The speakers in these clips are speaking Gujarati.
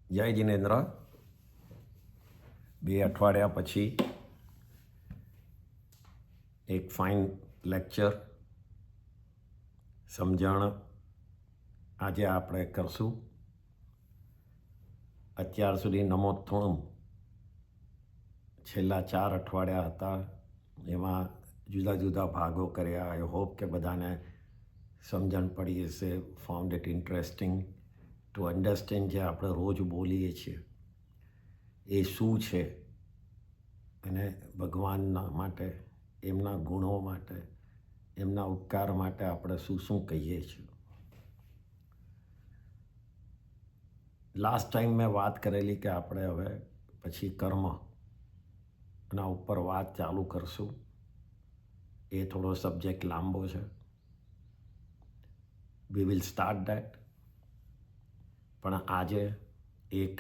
જય જિનેન્દ્ર. 2 અઠવાડિયા પછી એક ફાઇન લેક્ચર સમજણ આજે આપણે કરશું. અત્યાર સુધી નમોત્થમ છેલ્લા 4 અઠવાડિયા હતા, એમાં જુદા જુદા ભાગો કર્યા. આઈ હોપ કે બધાને સમજણ પડી હશે. Found it interesting to understand જે આપણે રોજ બોલીએ છીએ એ શું છે, અને ભગવાનના માટે, એમના ગુણો માટે, એમના ઉપકાર માટે આપણે શું શું કહીએ છીએ. લાસ્ટ ટાઈમ મેં વાત કરેલી કે આપણે હવે પછી કર્મ એના ઉપર વાત ચાલુ કરશું. એ થોડો સબ્જેક્ટ લાંબો છે. We will start that. પણ આજે એક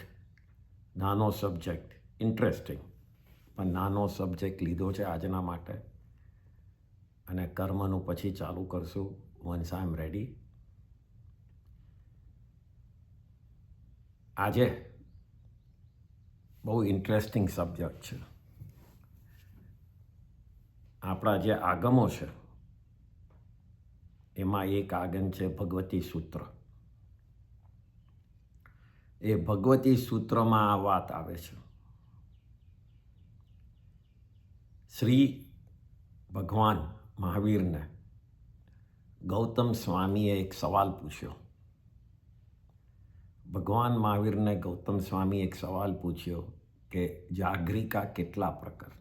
નાનો સબ્જેક્ટ, ઇન્ટરેસ્ટિંગ પણ નાનો સબ્જેક્ટ લીધો છે આજના માટે, અને કર્મનું પછી ચાલુ કરશું વન્સ આઈ એમ રેડી. આજે બહુ ઇન્ટરેસ્ટિંગ સબ્જેક્ટ છે. આપણા જે આગમો છે એમાં એક આગમ છે ભગવતી સૂત્ર. એ ભગવતી સૂત્રમાં આ વાત આવે છે. શ્રી ભગવાન મહાવીરને ગૌતમ સ્વામીએ એક સવાલ પૂછ્યો. ભગવાન મહાવીરને ગૌતમ સ્વામી એક સવાલ પૂછ્યો કે જાગરિકા કેટલા પ્રકાર?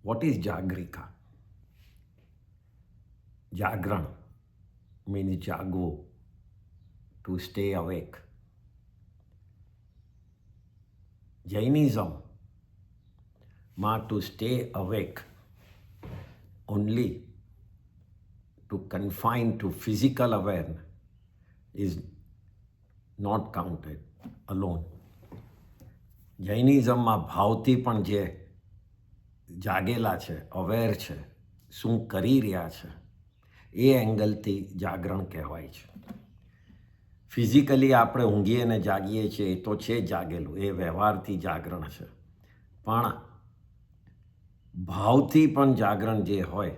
વોટ ઇઝ જાગરિકા? જાગરણ મીન્સ જાગવું, ટુ સ્ટે અવેક. જૈનિઝમમાં to stay awake only to confine to physical awareness is not counted alone. જૈનિઝમમાં ભાવથી પણ જે જાગેલા છે, અવેર છે, શું કરી રહ્યા છે, એ એંગલથી જાગરણ કહેવાય છે. ફિઝિકલી આપણે ઊંઘીએ ને જાગીએ છીએ એ તો છે જાગેલું, એ વ્યવહારથી જાગરણ છે. પણ ભાવથી પણ જાગરણ જે હોય,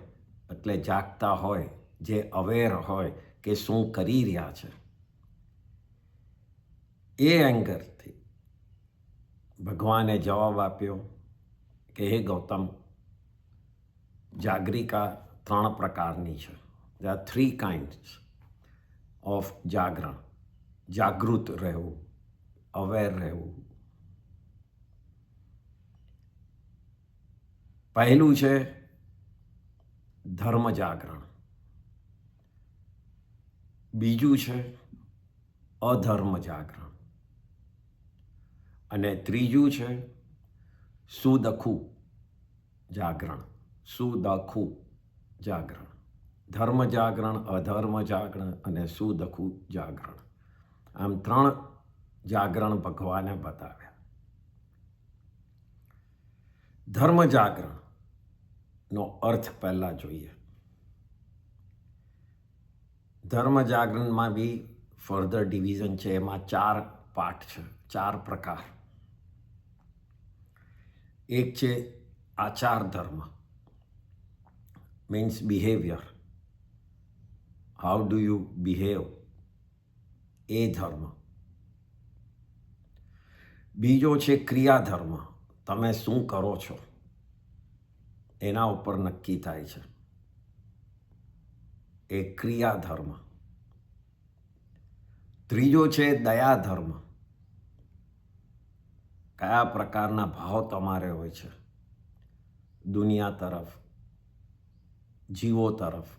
એટલે જાગતા હોય, જે અવેર હોય કે શું કરી રહ્યા છે, એ એંગલથી ભગવાને જવાબ આપ્યો કે હે ગૌતમ, જાગરિકા 3 પ્રકારની છે. there are 3 kinds of જાગરણ. જાગૃત રહેવું, અવેર રહેવું. પહેલું છે ધર્મ જાગરણ, બીજું છે અધર્મ જાગરણ, અને ત્રીજું છે સુદખુ જાગરણ. સુદખુ જાગરણ, ધર્મ જાગરણ, અધર્મ જાગરણ અને સુદખુ જાગરણ. આમ 3 જાગરણ ભગવાને બતાવ્યા. ધર્મ જાગરણનો અર્થ પહેલા જોઈએ. ધર્મ જાગરણમાં બી ફર્ધર ડિવિઝન છે. એમાં 4 પાર્ટ છે, 4 પ્રકાર. એક છે આચાર ધર્મ, means behaviour. How do you behave, એ ધર્મ. બીજો છે ક્રિયા ધર્મ, તમે શું કરો છો એના ઉપર નક્કી થાય છે, એ ક્રિયા ધર્મ. ત્રીજો છે દયા ધર્મ, કયા પ્રકારના ભાવ તમારે હોય છે દુનિયા તરફ, જીવો તરફ,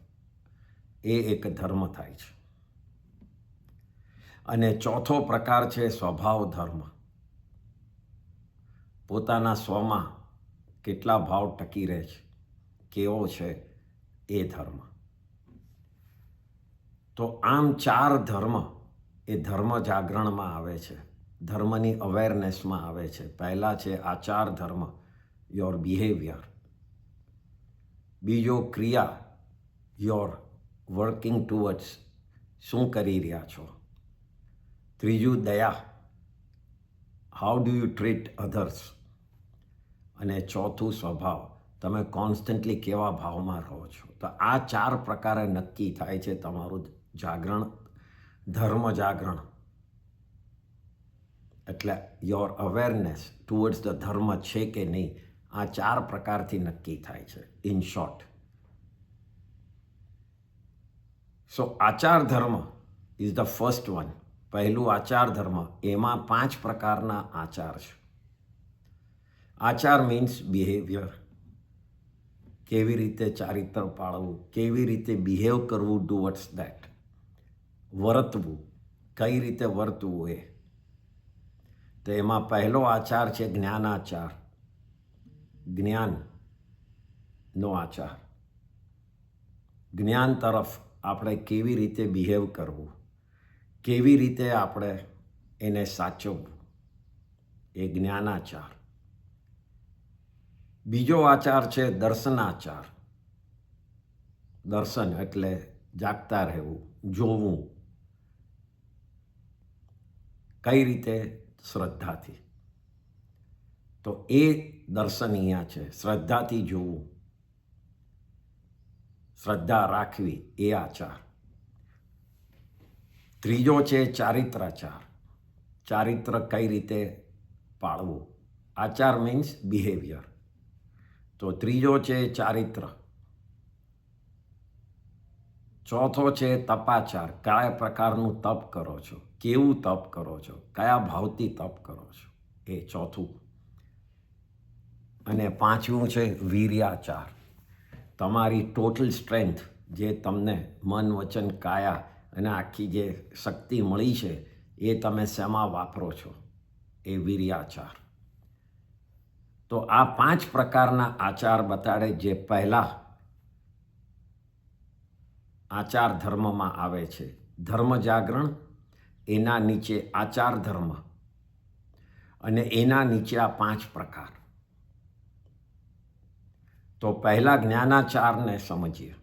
એ એક ધર્મ થાય છે. અને ચોથો પ્રકાર છે સ્વભાવ ધર્મ, પોતાના સ્વમાં કેટલા ભાવ ટકી રહે છે, કેવો છે એ ધર્મ. તો આમ 4 ધર્મ એ ધર્મ જાગરણમાં આવે છે, ધર્મની અવેરનેસમાં આવે છે. પહેલા છે આચાર ધર્મ, યોર બિહેવિયર. બીજો ક્રિયા, યોર વર્કિંગ ટુવર્ડ્સ, શું કરી રહ્યા છો. ત્રીજું દયા, how do you treat others. અને ચોથું સ્વભાવ, તમે કોન્સ્ટન્ટલી કેવા ભાવમાં રહો છો. તો આ 4 પ્રકારે નક્કી થાય છે તમારું જાગરણ, ધર્મ જાગરણ. એટલે યોર અવેરનેસ ટુવર્ડ્સ ધ ધર્મ છે કે નહીં, આ 4 પ્રકારથી નક્કી થાય છે ઇન શોર્ટ. સો આચાર ધર્મ ઇઝ ધ ફર્સ્ટ વન. પહેલું આચાર ધર્મ, એમાં 5 પ્રકારના આચાર છે. આચાર મીન્સ બિહેવિયર, કેવી રીતે ચારિત્ર પાળવું, કેવી રીતે બિહેવ કરવું ટુવર્ડ્સ દેટ, વર્તવું, કઈ રીતે વર્તવું એ. તો એમાં પહેલો આચાર છે જ્ઞાનાચાર, જ્ઞાનનો આચાર. જ્ઞાન તરફ આપણે કેવી રીતે બિહેવ કરવું, કેવી રીતે આપણે એને સાચવવું, એ જ્ઞાનાચાર. બીજો આચાર છે દર્શનાચાર. દર્શન એટલે જાગતા રહેવું, જોવું, કઈ રીતે, શ્રદ્ધાથી. તો એ દર્શનીય છે, શ્રદ્ધાથી જોવું, શ્રદ્ધા રાખવી, એ આચાર. ત્રીજો છે ચારિત્રાચાર. ચારિત્ર કઈ રીતે પાળવું, આચાર મીન્સ બિહેવિયર. તો ત્રીજો છે ચારિત્ર. ચોથો છે તપાચાર, કયા પ્રકારનું તપ કરો છો, કેવું તપ કરો છો, કયા ભાવથી તપ કરો છો, એ ચોથું. અને પાંચમું છે વીર્યાચાર. તમારી ટોટલ સ્ટ્રેન્થ, જે તમને મન વચન કાયા અને આખી જે શક્તિ મળી છે, એ તમે શેમાં વાપરો છો, એ વીર્યાચાર. તો આ 5 પ્રકારના આચાર બતાડે, જે પહેલા આચાર ધર્મમાં આવે છે. ધર્મ જાગરણ, એના નીચે આચાર ધર્મ, અને એના નીચે આ 5 પ્રકાર. તો પહેલા જ્ઞાનાચારને સમજીએ.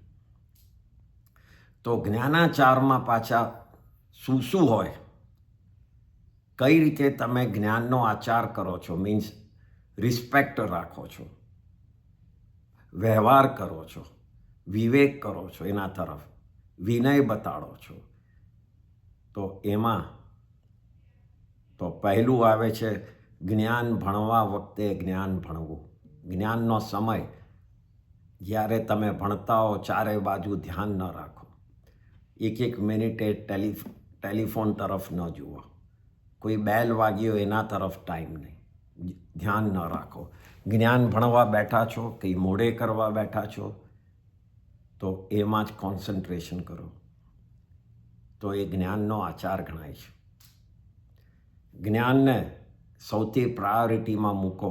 તો જ્ઞાનાચારમાં પાછા શું શું હોય, કઈ રીતે તમે જ્ઞાનનો આચાર કરો છો, મીન્સ રિસ્પેક્ટ રાખો છો, વ્યવહાર કરો છો, વિવેક કરો છો, એના તરફ વિનય બતાડો છો. તો એમાં તો પહેલું આવે છે જ્ઞાન ભણવા વખતે જ્ઞાન ભણવું. જ્ઞાનનો સમય, જ્યારે તમે ભણતા હો, ચારે બાજુ ધ્યાન ન રાખો. એક મિનિટે ટેલિફોન તરફ ન જુઓ, કોઈ બેલ વાગ્યો એના તરફ ટાઈમ નહીં, ધ્યાન ન રાખો. જ્ઞાન ભણવા બેઠા છો, કંઈ મોડે કરવા બેઠા છો, તો એમાં જ કોન્સન્ટ્રેશન કરો. તો એ જ્ઞાનનો આચાર ગણાય છે. જ્ઞાનને સૌથી પ્રાયોરિટીમાં મૂકો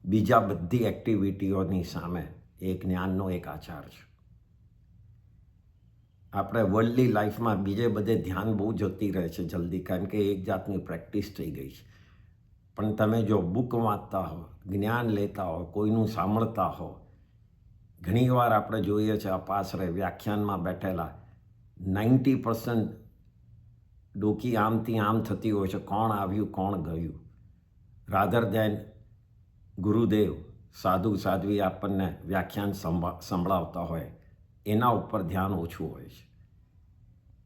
બીજા બધી એક્ટિવિટીઓની સામે, એ જ્ઞાનનો એક આચાર છે. આપણે વર્લ્ડલી લાઈફમાં બીજે બધે ધ્યાન બહુ જતી રહે છે જલ્દી, કારણ કે એક જાતની પ્રેક્ટિસ થઈ ગઈ છે. પણ તમે જો બુક વાંચતા હો, જ્ઞાન લેતા હો, કોઈનું સાંભળતા હો, ઘણીવાર આપણે જોઈએ છે અપાસરે વ્યાખ્યાનમાં બેઠેલા 90% ડોકી આમથી આમ થતી હોય છે, કોણ આવ્યું કોણ ગયું, રાધર દેન ગુરુદેવ સાધુ સાધ્વી આપણને વ્યાખ્યાન સંભળાવતા હોય, એના ઉપર ધ્યાન ઓછું હોય છે.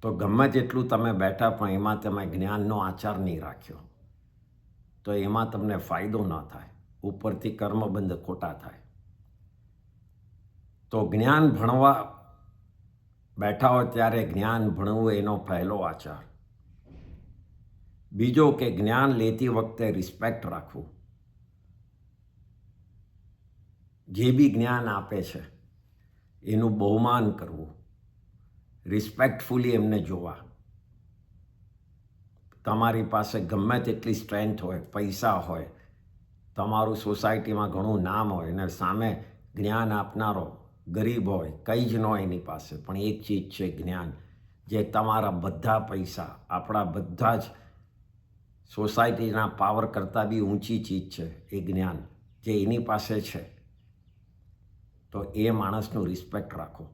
તો ગમે તેટલું તમે બેઠા, પણ એમાં તમે જ્ઞાનનો આચાર નહીં રાખ્યો, તો એમાં તમને ફાયદો ન થાય, ઉપરથી કર્મબંધ ખોટા થાય. તો જ્ઞાન ભણવા બેઠા હોય ત્યારે જ્ઞાન ભણવું, એનો પહેલો આચાર. બીજો કે જ્ઞાન લેતી વખતે રિસ્પેક્ટ રાખવું. જે બી જ્ઞાન આપે છે એનું બહુમાન કરવું, રિસ્પેક્ટફુલી એમને જોવા. તમારી પાસે ગમે તેટલી સ્ટ્રેન્થ હોય, પૈસા હોય, તમારું સોસાયટીમાં ઘણું નામ હોય, અને સામે જ્ઞાન આપનારો ગરીબ હોય, કંઈ જ ન હોય એની પાસે, પણ એક ચીજ છે જ્ઞાન, જે તમારા બધા પૈસા, આપણા બધા જ સોસાયટીના પાવર કરતાં બી ઊંચી ચીજ છે. એ જ્ઞાન જે એની પાસે છે, તો એ માણસનું રિસ્પેક્ટ રાખો,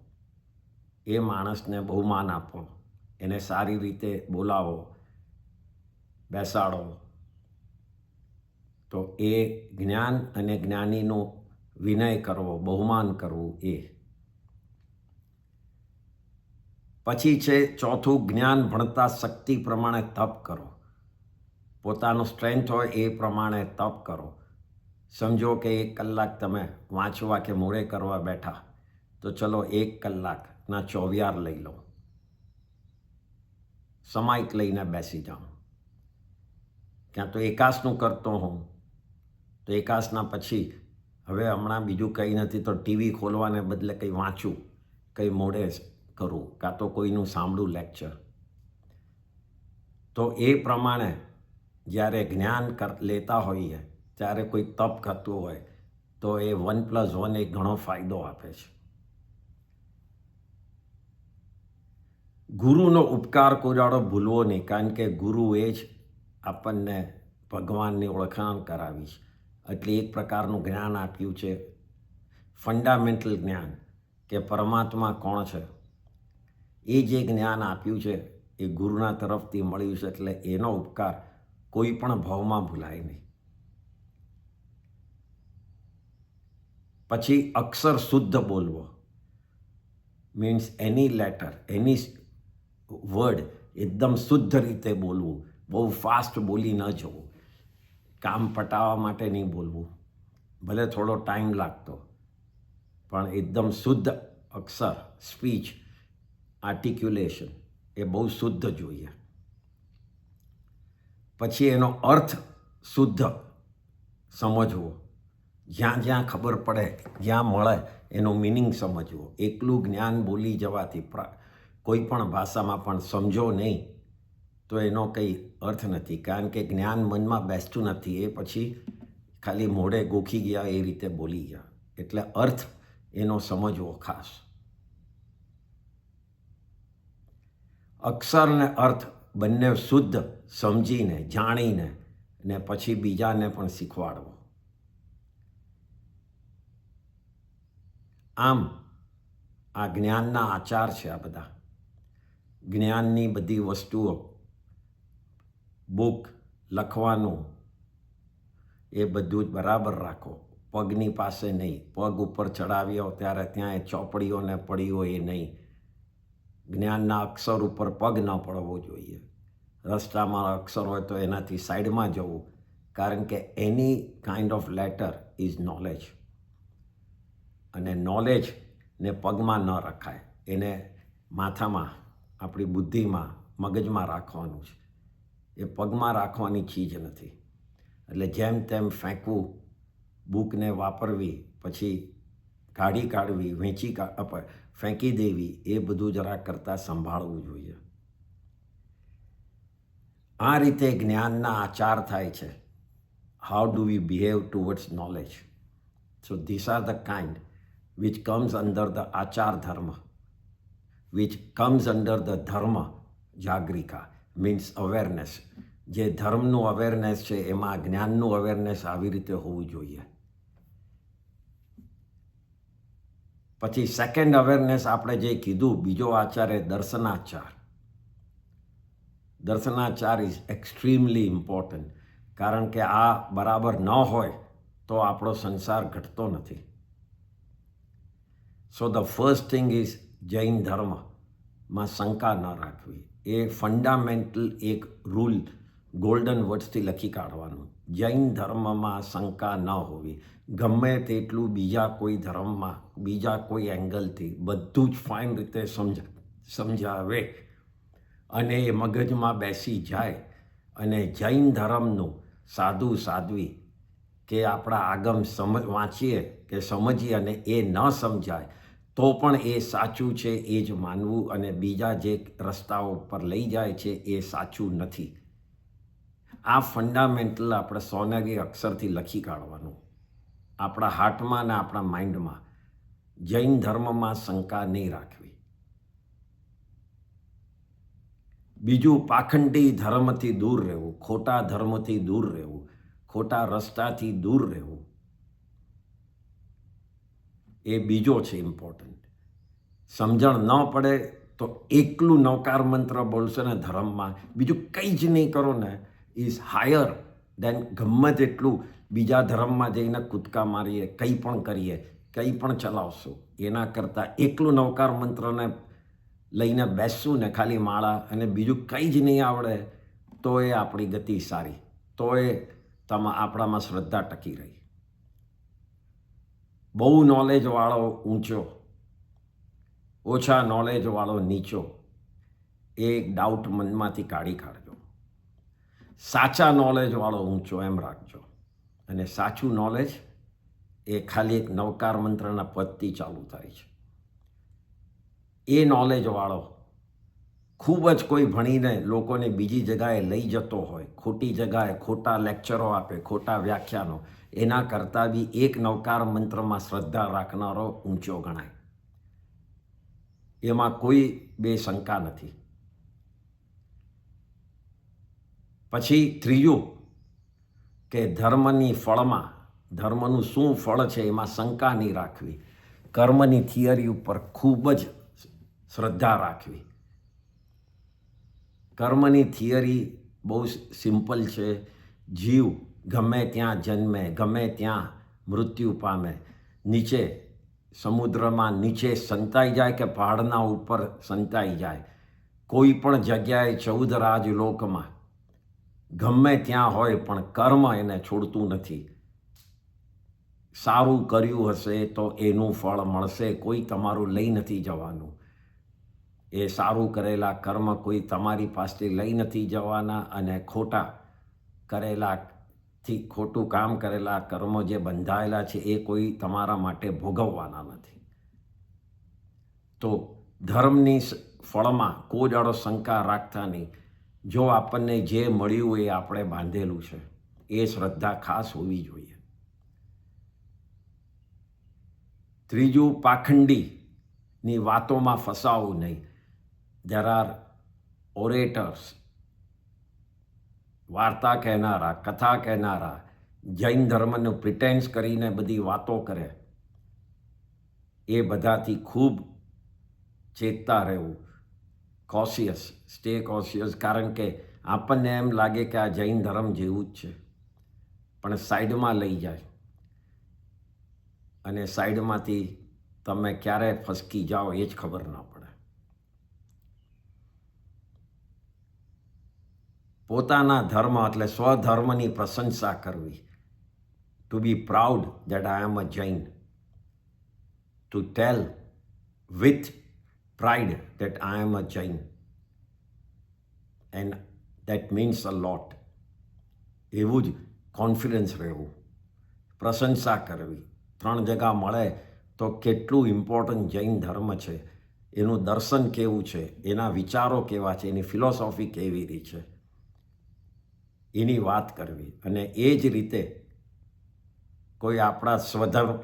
એ માણસને બહુમાન આપો, એને સારી રીતે બોલાવો, બેસાડો, તો એ જ્ઞાન અને જ્ઞાનીનો વિનય કરવો, બહુમાન કરવું એ. પછી છે ચોથું, જ્ઞાન ભણતા શક્તિ પ્રમાણે તપ કરો. પોતાનું સ્ટ્રેન્થ હોય એ પ્રમાણે તપ કરો. સમજો કે 1 કલાક તમે વાંચવા કે મોડે કરવા બેઠા, તો ચલો 1 કલાકના 24 લઈ લો, સમાયિક લઈને બેસી જાઓ. ક્યાં તો એકાસનું કરતો હોઉં તો એકાસના પછી હવે હમણાં બીજું કંઈ નથી તો ટીવી ખોલવાને બદલે કંઈ વાંચું, કંઈ મોડે કરું, કાં તો કોઈનું સાંભળું લેક્ચર. તો એ પ્રમાણે જ્યારે જ્ઞાન લેતા હોઈએ ત્યારે કોઈ તપ કરતું હોય તો એ 1+1 એક ઘણો ફાયદો આપે છે. ગુરુનો ઉપકાર કોઈ દાડો ભૂલવો નહીં, કારણ કે ગુરુ એ જ આપણને ભગવાનની ઓળખાણ કરાવી છે. એટલે એક પ્રકારનું જ્ઞાન આપ્યું છે, ફંડામેન્ટલ જ્ઞાન કે પરમાત્મા કોણ છે, એ જે જ્ઞાન આપ્યું છે એ ગુરુના તરફથી મળ્યું છે. એટલે એનો ઉપકાર કોઈ પણ ભાવમાં ભૂલાય નહીં. પછી અક્ષર શુદ્ધ બોલવો, મીન્સ એની લેટર, એની વર્ડ એકદમ શુદ્ધ રીતે બોલવું. બહુ ફાસ્ટ બોલી ન જવું, કામ પટાવવા માટે નહીં બોલવું, ભલે થોડો ટાઈમ લાગતો, પણ એકદમ શુદ્ધ અક્ષર, સ્પીચ, આર્ટિક્યુલેશન એ બહુ શુદ્ધ જોઈએ. પછી એનો અર્થ શુદ્ધ સમજવો, જ્યાં જ્યાં ખબર પડે, જ્યાં મળે એનો મિનિંગ સમજવો. એકલું જ્ઞાન બોલી જવાથી કોઈ પણ ભાષામાં પણ સમજો નહીં તો એનો કંઈ અર્થ નથી, કારણ કે જ્ઞાન મનમાં બેસતું નથી. એ પછી ખાલી મોઢે ગોખી ગયા એ રીતે બોલી ગયા. એટલે અર્થ એનો સમજવો ખાસ. અક્ષર અને અર્થ બંને શુદ્ધ સમજીને, જાણીને ને પછી બીજાને પણ શીખવાડવો. આમ આ જ્ઞાનના આચાર છે. આ બધા જ્ઞાનની બધી વસ્તુઓ, બુક લખવાનું એ બધું જ બરાબર રાખો. પગની પાસે નહીં, પગ ઉપર ચડાવ્યો ત્યારે ત્યાં એ ચોપડીઓ ને પડીઓ એ નહીં. જ્ઞાનના અક્ષર ઉપર પગ ન પડવો જોઈએ. રસ્તામાં અક્ષર હોય તો એનાથી સાઈડમાં જવું, કારણ કે એની kind of letter is knowledge. અને નોલેજને પગમાં ન રખાય, એને માથામાં, આપણી બુદ્ધિમાં, મગજમાં રાખવાનું છે. એ પગમાં રાખવાની ચીજ નથી. એટલે જેમ તેમ ફેંકવું, બુકને વાપરવી, પછી કાઢવી, ફેંકી દેવી, એ બધું જરા કરતાં સંભાળવું જોઈએ. આ રીતે જ્ઞાનના આચાર થાય છે. How do we behave towards knowledge? So this are the kind which comes under the achar dharma, which comes under the dharma jagrika, means awareness. જે ધર્મનું અવેરનેસ છે એમાં જ્ઞાનનું અવેરનેસ આવી રીતે હોવું જોઈએ. પછી સેકન્ડ અવેરનેસ આપણે જે કીધું, બીજો આચાર એ દર્શનાચાર. દર્શનાચાર ઇઝ એક્સ્ટ્રીમલી ઇમ્પોર્ટન્ટ, કારણ કે આ બરાબર ન હોય તો આપણો સંસાર ઘટતો નથી. So the first thing is Jain ધર્મમાં શંકા ન રાખવી. એ ફંડામેન્ટલ એક રૂલ ગોલ્ડન વર્ડ્સથી લખી કાઢવાનું. જૈન ધર્મમાં શંકા ન હોવી. ગમે તેટલું બીજા કોઈ ધર્મમાં, બીજા કોઈ એંગલથી બધું જ ફાઇન રીતે સમજાવે અને એ મગજમાં બેસી જાય, અને જૈન ધર્મનું સાધુ સાધ્વી કે આપણા આગમ વાંચીએ કે સમજીએ અને એ ન સમજાય તો પણ એ સાચું છે એ જ માનવું, અને બીજા જે રસ્તાઓ પર લઈ જાય છે એ સાચું નથી. આ ફંડામેન્ટલ આપણે સોનેરી અક્ષરથી લખી કાઢવાનું આપણા હાર્ટમાં અને આપણા માઇન્ડમાં. જૈન ધર્મમાં શંકા નહીં રાખવી. બીજું, પાખંડી ધર્મથી દૂર રહેવું, ખોટા ધર્મથી દૂર રહેવું, ખોટા રસ્તાથી દૂર રહેવું. એ બીજો છે ઇમ્પોર્ટન્ટ. સમજણ ન પડે તો એકલું નૌકાર મંત્ર બોલશે ને ધર્મમાં, બીજું કંઈ જ નહીં કરો ને, ઇઝ હાયર દેન ગમે તેટલું બીજા ધર્મમાં જઈને કૂદકા મારીએ, કંઈ પણ કરીએ, કંઈ પણ ચલાવશું, એના કરતાં એકલું નવકાર મંત્રને લઈને બેસશું ને ખાલી માળા અને બીજું કંઈ જ નહીં આવડે તો એ આપણી ગતિ સારી, તો એ આપણામાં શ્રદ્ધા ટકી રહી. બહુ નોલેજવાળો ઊંચો, ઓછા નોલેજવાળો નીચો, એ એક ડાઉટ મનમાંથી કાઢી કાઢજો. સાચા નોલેજવાળો ઊંચો એમ રાખજો, અને સાચું નોલેજ એ ખાલી એક નવકાર મંત્રના પદથી ચાલુ થાય છે. એ નોલેજવાળો ખૂબ જ કોઈ ભણીને લોકોને બીજી જગાએ લઈ જતો હોય, ખોટી જગાએ ખોટા લેક્ચરો આપે, ખોટા વ્યાખ્યાનો, એના કરતાં બી એક નવકાર મંત્રમાં શ્રદ્ધા રાખનારો ઊંચો ગણાય. એમાં કોઈ બે શંકા નથી. પછી ત્રીજું કે ધર્મની ફળમાં, ધર્મનું શું ફળ છે એમાં શંકા નહીં રાખવી. કર્મની થિયરી ઉપર ખૂબ જ શ્રદ્ધા રાખવી. કર્મની થિયરી બહુ સિમ્પલ છે. જીવ ગમે ત્યાં જન્મે, ગમે ત્યાં મૃત્યુ પામે, નીચે સમુદ્રમાં નીચે સંતાઈ જાય કે પહાડના ઉપર સંતાઈ જાય, કોઈ પણ જગ્યાએ 14 રાજલોકમાં ગમે ત્યાં હોય, પણ કર્મ એને છોડતું નથી. સારું કર્યું હશે તો એનું ફળ મળશે, કોઈ તમારું લઈ નથી જવાનું. એ સારું કરેલા કર્મ કોઈ તમારી પાસેથી લઈ નથી જવાના, અને ખોટા કરેલાથી ખોટું કામ કરેલા કર્મો જે બંધાયેલા છે એ કોઈ તમારા માટે ભોગવવાના નથી. તો ધર્મની ફળમાં કોઈ દાડો શંકા રાખતા નહીં. જો આપણને જે મળ્યું એ આપણે બાંધેલું છે, એ શ્રદ્ધા ખાસ હોવી જોઈએ. ત્રીજું, પાખંડીની વાતોમાં ફસાવું નહીં. There are orators, વાર્તા કહેનારા, કથા કહેનારા, જૈન ધર્મનું પ્રિટેન્સ કરીને બધી વાતો કરે. એ બધાથી ખૂબ ચેતતા રહેવું. Cautious, stay cautious. કારણ કે આપણને એમ લાગે કે આ જૈન ધર્મ જેવું જ છે, પણ સાઈડમાં લઈ જાય, અને સાઈડમાંથી તમે ક્યારે ફસકી જાઓ એ જ ખબર ન પડે. પોતાના ધર્મ એટલે સ્વધર્મની પ્રશંસા કરવી. To be proud that I am a Jain. To tell with pride that I am a Jain, and that means a lot. એવું જ કોન્ફિડન્સ રહેવું, પ્રશંસા કરવી. 3 જગા મળે તો કેટલું ઇમ્પોર્ટન્ટ જૈન ધર્મ છે, એનું દર્શન કેવું છે, એના વિચારો કેવા છે, એની ફિલોસોફી કેવી રહી છે, એની વાત કરવી. અને એ જ રીતે કોઈ આપણા સ્વધર્મ,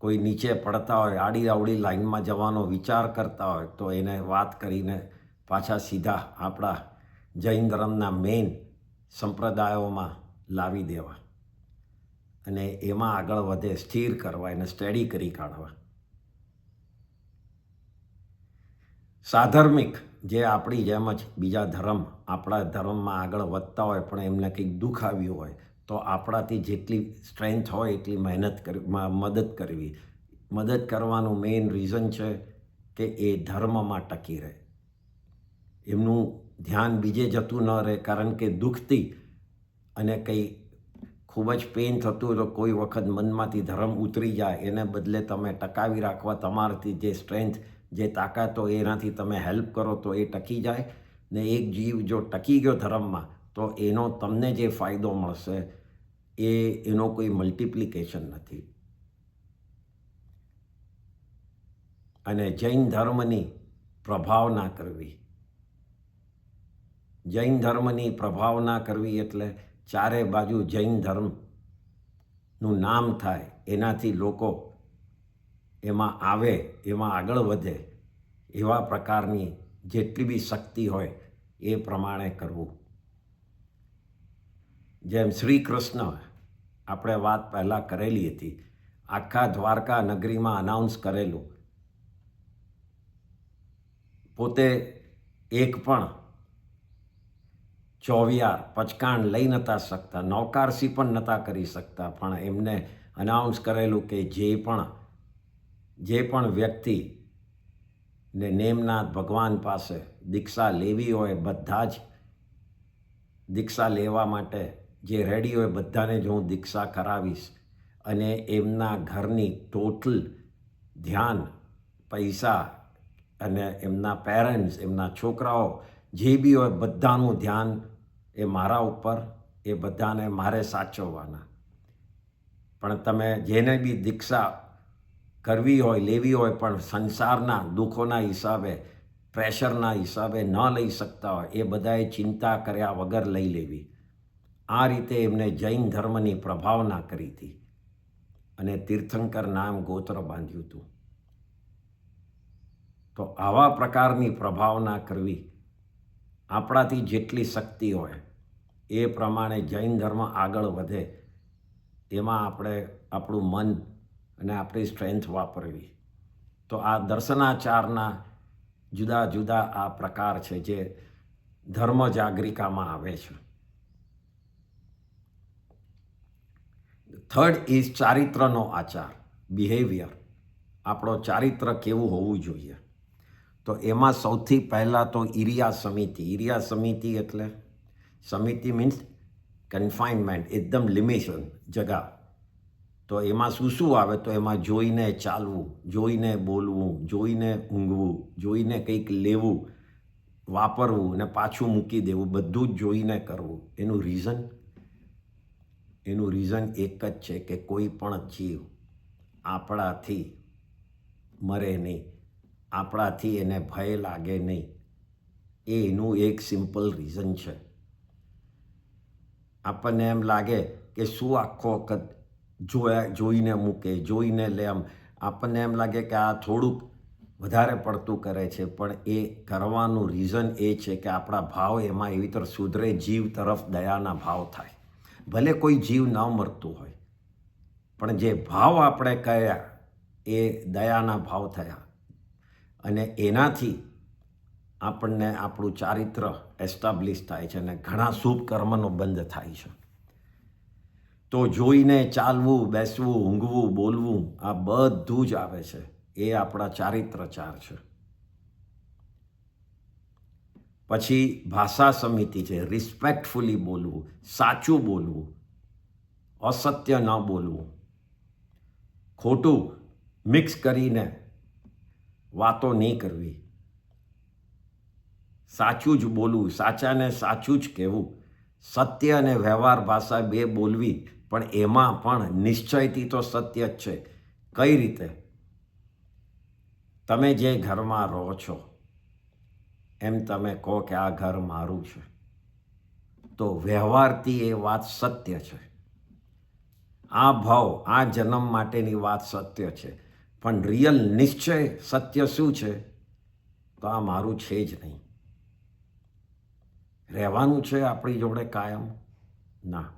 કોઈ નીચે પડતા હોય, આડી અવળી લાઈનમાં જવાનો વિચાર કરતા હોય, તો એને વાત કરીને પાછા સીધા આપણા જૈન ધર્મના મેઇન સંપ્રદાયોમાં લાવી દેવા, અને એમાં આગળ વધે, સ્થિર કરવા, એને સ્ટડી કરી કાઢવા. સાધર્મિક, જે આપણી જેમ જ બીજા ધર્મ આપણા ધર્મમાં આગળ વધતા હોય, પણ એમને કંઈક દુઃખ આવ્યું હોય, તો આપણાથી જેટલી સ્ટ્રેન્થ હોય એટલી મહેનત મદદ કરવી. મદદ કરવાનું મેઇન રીઝન છે કે એ ધર્મમાં ટકી રહે, એમનું ધ્યાન બીજે જતું ન રહે. કારણ કે દુઃખથી અને કંઈ ખૂબ જ પેઇન થતું હોય તો કોઈ વખત મનમાંથી ધર્મ ઉતરી જાય, એને બદલે તમે ટકાવી રાખવા તમારાથી જે સ્ટ્રેન્થ, જે તાકાત હોય એનાથી તમે હેલ્પ કરો તો એ ટકી જાય. ને એક જીવ જો ટકી ગયો ધર્મમાં, તો એનો તમને જે ફાયદો મળશે એનો કોઈ મલ્ટિપ્લિકેશન નથી. અને જૈન ધર્મની પ્રભાવના કરવી. જૈન ધર્મની પ્રભાવના કરવી એટલે ચારે બાજુ જૈન ધર્મનું નામ થાય, એનાથી લોકો એમાં આવે, એમાં આગળ વધે, એવા પ્રકારની જેટલી બી શક્તિ હોય એ પ્રમાણે કરવું. જેમ શ્રી કૃષ્ણ, આપણે વાત પહેલાં કરેલી હતી, આખા દ્વારકા નગરીમાં અનાઉન્સ કરેલું, પોતે એક પણ ચોવિયાર પચકાણ લઈ નહોતા શકતા, નૌકારસી પણ નહોતા કરી શકતા, પણ એમને અનાઉન્સ કરેલું કે જે પણ વ્યક્તિ ને નેમનાથ ભગવાન પાસે દીક્ષા લેવી હોય બધા જ દીક્ષા લેવા માટે જે રેડી હોય બધાને જ હું દીક્ષા કરાવીશ, અને એમના ઘરની ટોટલ ધ્યાન, પૈસા અને એમના પેરેન્ટ્સ, એમના છોકરાઓ જે બી હોય બધાનું ધ્યાન એ મારા ઉપર, એ બધાને મારે સાચવવાના. પણ તમે જેને બી દીક્ષા કરવી હોય, લેવી હોય, પણ સંસારના દુઃખોના હિસાબે, પ્રેશરના હિસાબે ન લઈ શકતા હોય, એ બધાએ ચિંતા કર્યા વગર લઈ લેવી. આ રીતે એમને જૈન ધર્મની પ્રભાવના કરી હતી અને તીર્થંકર નામ ગોત્ર બાંધ્યું હતું. તો આવા પ્રકારની પ્રભાવના કરવી, આપણાથી જેટલી શક્તિ હોય એ પ્રમાણે જૈન ધર્મ આગળ વધે, એમાં આપણે આપણું મન અને આપણી સ્ટ્રેન્થ વાપરવી. તો આ દર્શનાચારના જુદા જુદા આ પ્રકાર છે જે ધર્મ જાગરિકામાં આવે છે. થર્ડ ઇઝ ચારિત્રનો આચાર, બિહેવિયર. આપણો ચારિત્ર કેવું હોવું જોઈએ. તો એમાં સૌથી પહેલાં તો ઇરિયા સમિતિ. ઇરિયા સમિતિ એટલે સમિતિ મીન્સ કન્ફાઇનમેન્ટ, એકદમ લિમિશન જગા. તો એમાં શું આવે? તો એમાં જોઈને ચાલવું, જોઈને બોલવું, જોઈને ઊંઘવું, જોઈને કંઈક લેવું, વાપરવું અને પાછું મૂકી દેવું, બધું જ જોઈને કરવું. એનું રીઝન એક જ છે કે કોઈ પણ જીવ આપણાથી મરે નહીં, આપણાથી એને ભય લાગે નહીં. એનું એક સિમ્પલ રીઝન છે. આપણને એમ લાગે કે શું આખો વખત જોઈને મૂકે, જોઈને લે, આમ આપણને એમ લાગે કે આ થોડુંક વધારે પડતું કરે છે, પણ એ કરવાનું રીઝન એ છે કે આપણા ભાવ એમાં એવી તરફ સુધરે, જીવ તરફ દયાના ભાવ થાય. ભલે કોઈ જીવ ન મરતું હોય, પણ જે ભાવ આપણે કર્યા એ દયાના ભાવ થયા, અને એનાથી આપણને આપણું ચારિત્ર એસ્ટાબ્લિશ થાય છે અને ઘણા શુભ કર્મનો બંધ થાય છે. તો જોઈને ચાલવું, બેસવું, ઊંઘવું, બોલવું, આ બધું જ આવે છે. એ આપણા ચારિત્રચાર છે. પછી ભાષા સમિતિ છે, રિસ્પેક્ટફુલી બોલવું, સાચું બોલવું, અસત્ય ન બોલવું, ખોટું મિક્સ કરીને વાતો નહીં કરવી, સાચું જ બોલવું, સાચાને સાચું જ કહેવું, સત્ય અને વ્યવહાર ભાષા બે બોલવી, પણ એમાં પણ નિશ્ચયથી તો સત્ય જ છે. કઈ રીતે? તમે જે ઘરમાં રહો છો એમ તમે કહો કે આ ઘર મારું છે, તો વ્યવહારથી એ વાત સત્ય છે. આ ભાવ, આ જન્મ માટેની વાત સત્ય છે, પણ રિયલ નિશ્ચય સત્ય શું છે? તો આ મારું છે જ નહીં. રહેવાનું છે આપણી જોડે કાયમ? ના.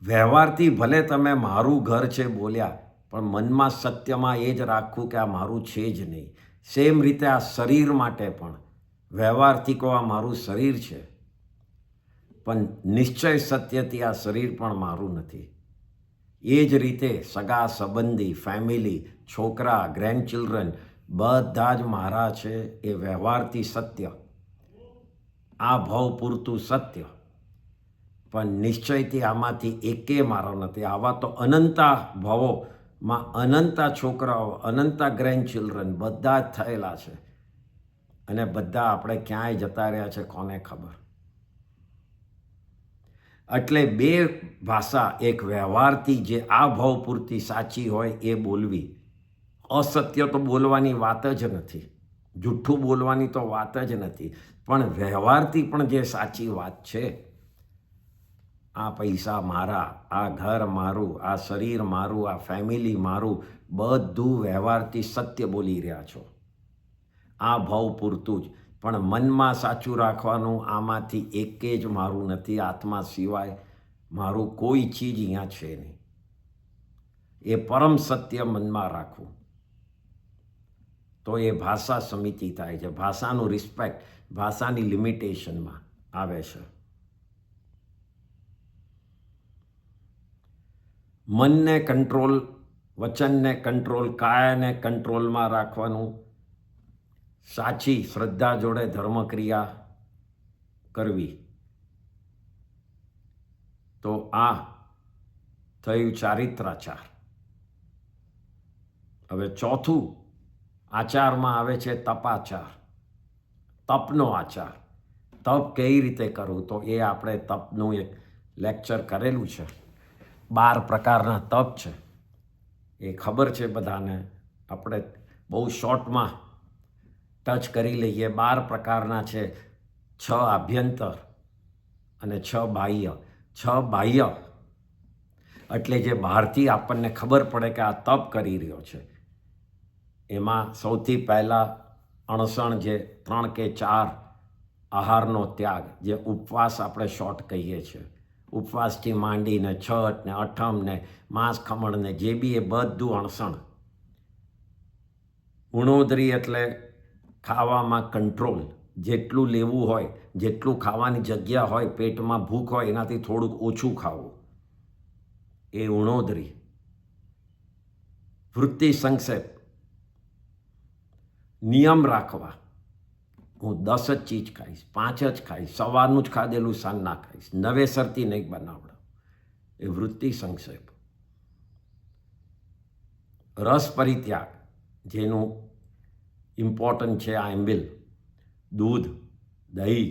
વ્યવહારથી ભલે તમે મારું ઘર છે બોલ્યા, પણ મનમાં સત્યમાં એ જ રાખવું કે આ મારું છે જ નહીં. સેમ રીતે આ શરીર માટે પણ વ્યવહારથી કહો આ મારું શરીર છે, પણ નિશ્ચય સત્યથી આ શરીર પણ મારું નથી. એ જ રીતે સગા સંબંધી, ફેમિલી, છોકરા, ગ્રેન્ડચિલ્ડ્રન બધા જ મારા છે, એ વ્યવહારથી સત્ય, આ ભાવ પૂરતું સત્ય, પણ નિશ્ચયથી આમાંથી એકે મારો નથી. આવા તો અનંતા ભાવોમાં અનંતા છોકરાઓ, અનંતા ગ્રેન્ડચિલ્ડ્રન બધા જ થયેલા છે, અને બધા આપણે ક્યાંય જતા રહ્યા છે કોને ખબર. એટલે બે ભાષા, એક વ્યવહારથી જે આ ભાવ પૂરતી સાચી હોય એ બોલવી, અસત્ય તો બોલવાની વાત જ નથી, જૂઠું બોલવાની તો વાત જ નથી, પણ વ્યવહારથી પણ જે સાચી વાત છે, આ પૈસા મારા, આ ઘર મારું, આ શરીર મારું, આ ફેમિલી મારું, બધું વ્યવહારથી સત્ય બોલી રહ્યા છો, આ ભાવ પૂરતું જ. પણ મનમાં સાચું રાખવાનું, આમાંથી એકે જ મારું નથી, આત્મા સિવાય મારું કોઈ ચીજ અહીંયા છે નહીં. એ પરમ સત્ય મનમાં રાખવું, તો એ ભાષા સમિતિ થાય છે. ભાષાનું રિસ્પેક્ટ, ભાષાની લિમિટેશનમાં આવે છે. મનને કંટ્રોલ, વચનને કંટ્રોલ, કાયાને કંટ્રોલમાં રાખવાનું, સાચી શ્રદ્ધા જોડે ધર્મક્રિયા કરવી. તો આ થયું ચારિત્રાચાર. હવે ચોથું આચારમાં આવે છે તપાચાર, તપનો આચાર. તપ કઈ રીતે કરવું, તો એ આપણે તપનું એક લેક્ચર કરેલું છે. 12 પ્રકારના તપ છે, એ ખબર છે બધાને. આપણે બહુ શોર્ટમાં ટચ કરી લઈએ. 12 પ્રકારના છે. 6 આભ્યંતર અને 6 બાહ્ય. 6 બાહ્ય એટલે જે બહારથી આપણને ખબર પડે કે આ તપ કરી રહ્યો છે. એમાં સૌથી પહેલાં અણસણ, જે 3 કે 4 આહારનો ત્યાગ, જે ઉપવાસ આપણે શોર્ટ કહીએ છીએ. ઉપવાસથી માંડીને છઠ ને અઠમ ને માંસ ખમણ ને જે બી, એ બધું અણસણ. ઉણોદરી એટલે ખાવામાં કંટ્રોલ. જેટલું લેવું હોય, જેટલું ખાવાની જગ્યા હોય, પેટમાં ભૂખ હોય એનાથી થોડુંક ઓછું ખાવું, એ ઉણોદરી. વૃત્તિ સંક્ષેપ, નિયમ રાખવા. હું 10 જ ચીજ ખાઈશ, 5 જ ખાઈશ, સવારનું જ ખાધેલું સાંજ ના ખાઈશ, નવેસરથી નહીં બનાવડો, એ વૃત્તિ સંક્ષેપ. રસ પરિત્યાગ, જેનું ઇમ્પોર્ટન્ટ છે આ એમ્બિલ. દૂધ, દહીં,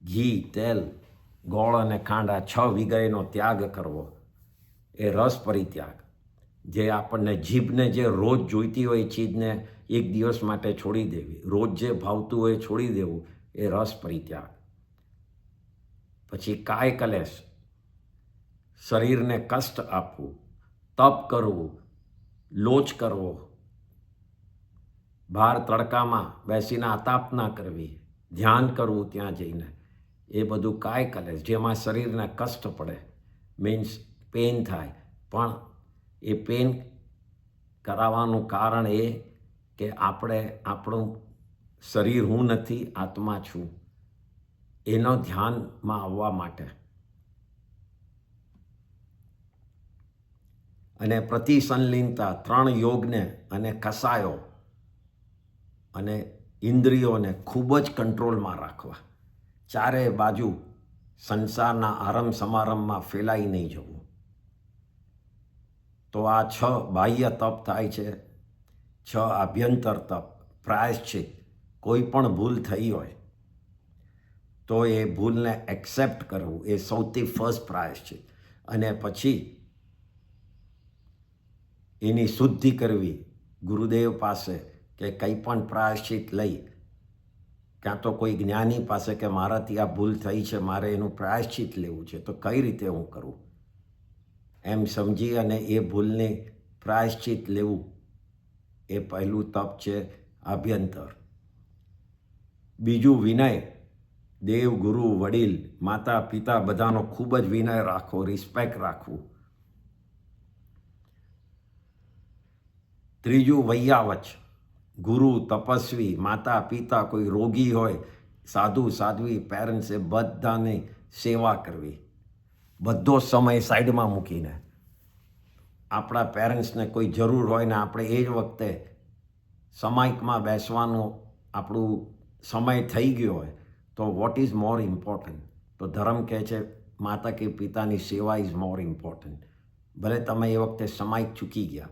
ઘી, તેલ, ગોળ અને ખાંડ, આ 6 વિગયનો ત્યાગ કરવો, એ રસ પરિત્યાગ. જે આપણને જીભને જે રોજ જોઈતી હોય એ ચીજને એક દિવસ માટે છોડી દેવી, રોજ જે ભાવતું હોય છોડી દેવું, એ રસ પરિત્યાગ. પછી કાય કલેશ, શરીરને કષ્ટ આપવું, તપ કરવું, લોચ કરવો, બહાર તડકામાં બેસીને આતાપ ના કરવી, ધ્યાન કરવું ત્યાં જઈને, એ બધું કાય કલેશ, જેમાં શરીરને કષ્ટ પડે, મીન્સ પેન થાય. પણ એ પેન કરાવવાનું કારણ એ કે આપણે આપણું શરીર હું નથી, આત્મા છું, એનો ધ્યાનમાં આવવા માટે. અને પ્રતિસંલીનતા, 3 યોગને અને કસાયો અને ઇન્દ્રિયોને ખૂબ જ કંટ્રોલમાં રાખવા. ચારે બાજુ સંસારના આરંભ સમારંભમાં ફેલાઈ નહીં જવું. તો આ 6 બાહ્ય તપ થાય છે. 6 આભ્યંતર તપ, પ્રાયશ્ચિત. કોઈ પણ ભૂલ થઈ હોય તો એ ભૂલને એક્સેપ્ટ કરવું, એ સૌથી ફર્સ્ટ પ્રાયશ્ચિત. અને પછી એની શુદ્ધિ કરવી ગુરુદેવ પાસે, કે કંઈ પણ પ્રાયશ્ચિત લઈ, ક્યાં તો કોઈ જ્ઞાની પાસે કે મારાથી આ ભૂલ થઈ છે, મારે એનું પ્રાયશ્ચિત લેવું છે, તો કઈ રીતે હું કરું, એમ સમજી અને એ ભૂલને પ્રાયશ્ચિત લેવું, એ પહેલું તપ છે આભ્યંતર. બીજું વિનય. દેવ, ગુરુ, વડીલ, માતા, પિતા બધાનો ખૂબ જ વિનય રાખવો, રિસ્પેક્ટ રાખવું. ત્રીજું વૈયાવચ. ગુરુ, તપસ્વી, માતા, પિતા, કોઈ રોગી હોય, સાધુ, સાધ્વી, પેરેન્ટ્સ, એ બધાની સેવા કરવી. બધો સમય સાઈડમાં મૂકીને. આપણા પેરેન્ટ્સને કોઈ જરૂર હોય ને આપણે એ જ વખતે સમાયિકમાં બેસવાનું આપણું સમય થઈ ગયો હોય, તો વોટ ઇઝ મોર ઇમ્પોર્ટન્ટ? તો ધર્મ કહે છે માતા કે પિતાની સેવા ઇઝ મોર ઇમ્પોર્ટન્ટ. ભલે તમે એ વખતે સમાયિક ચૂકી ગયા,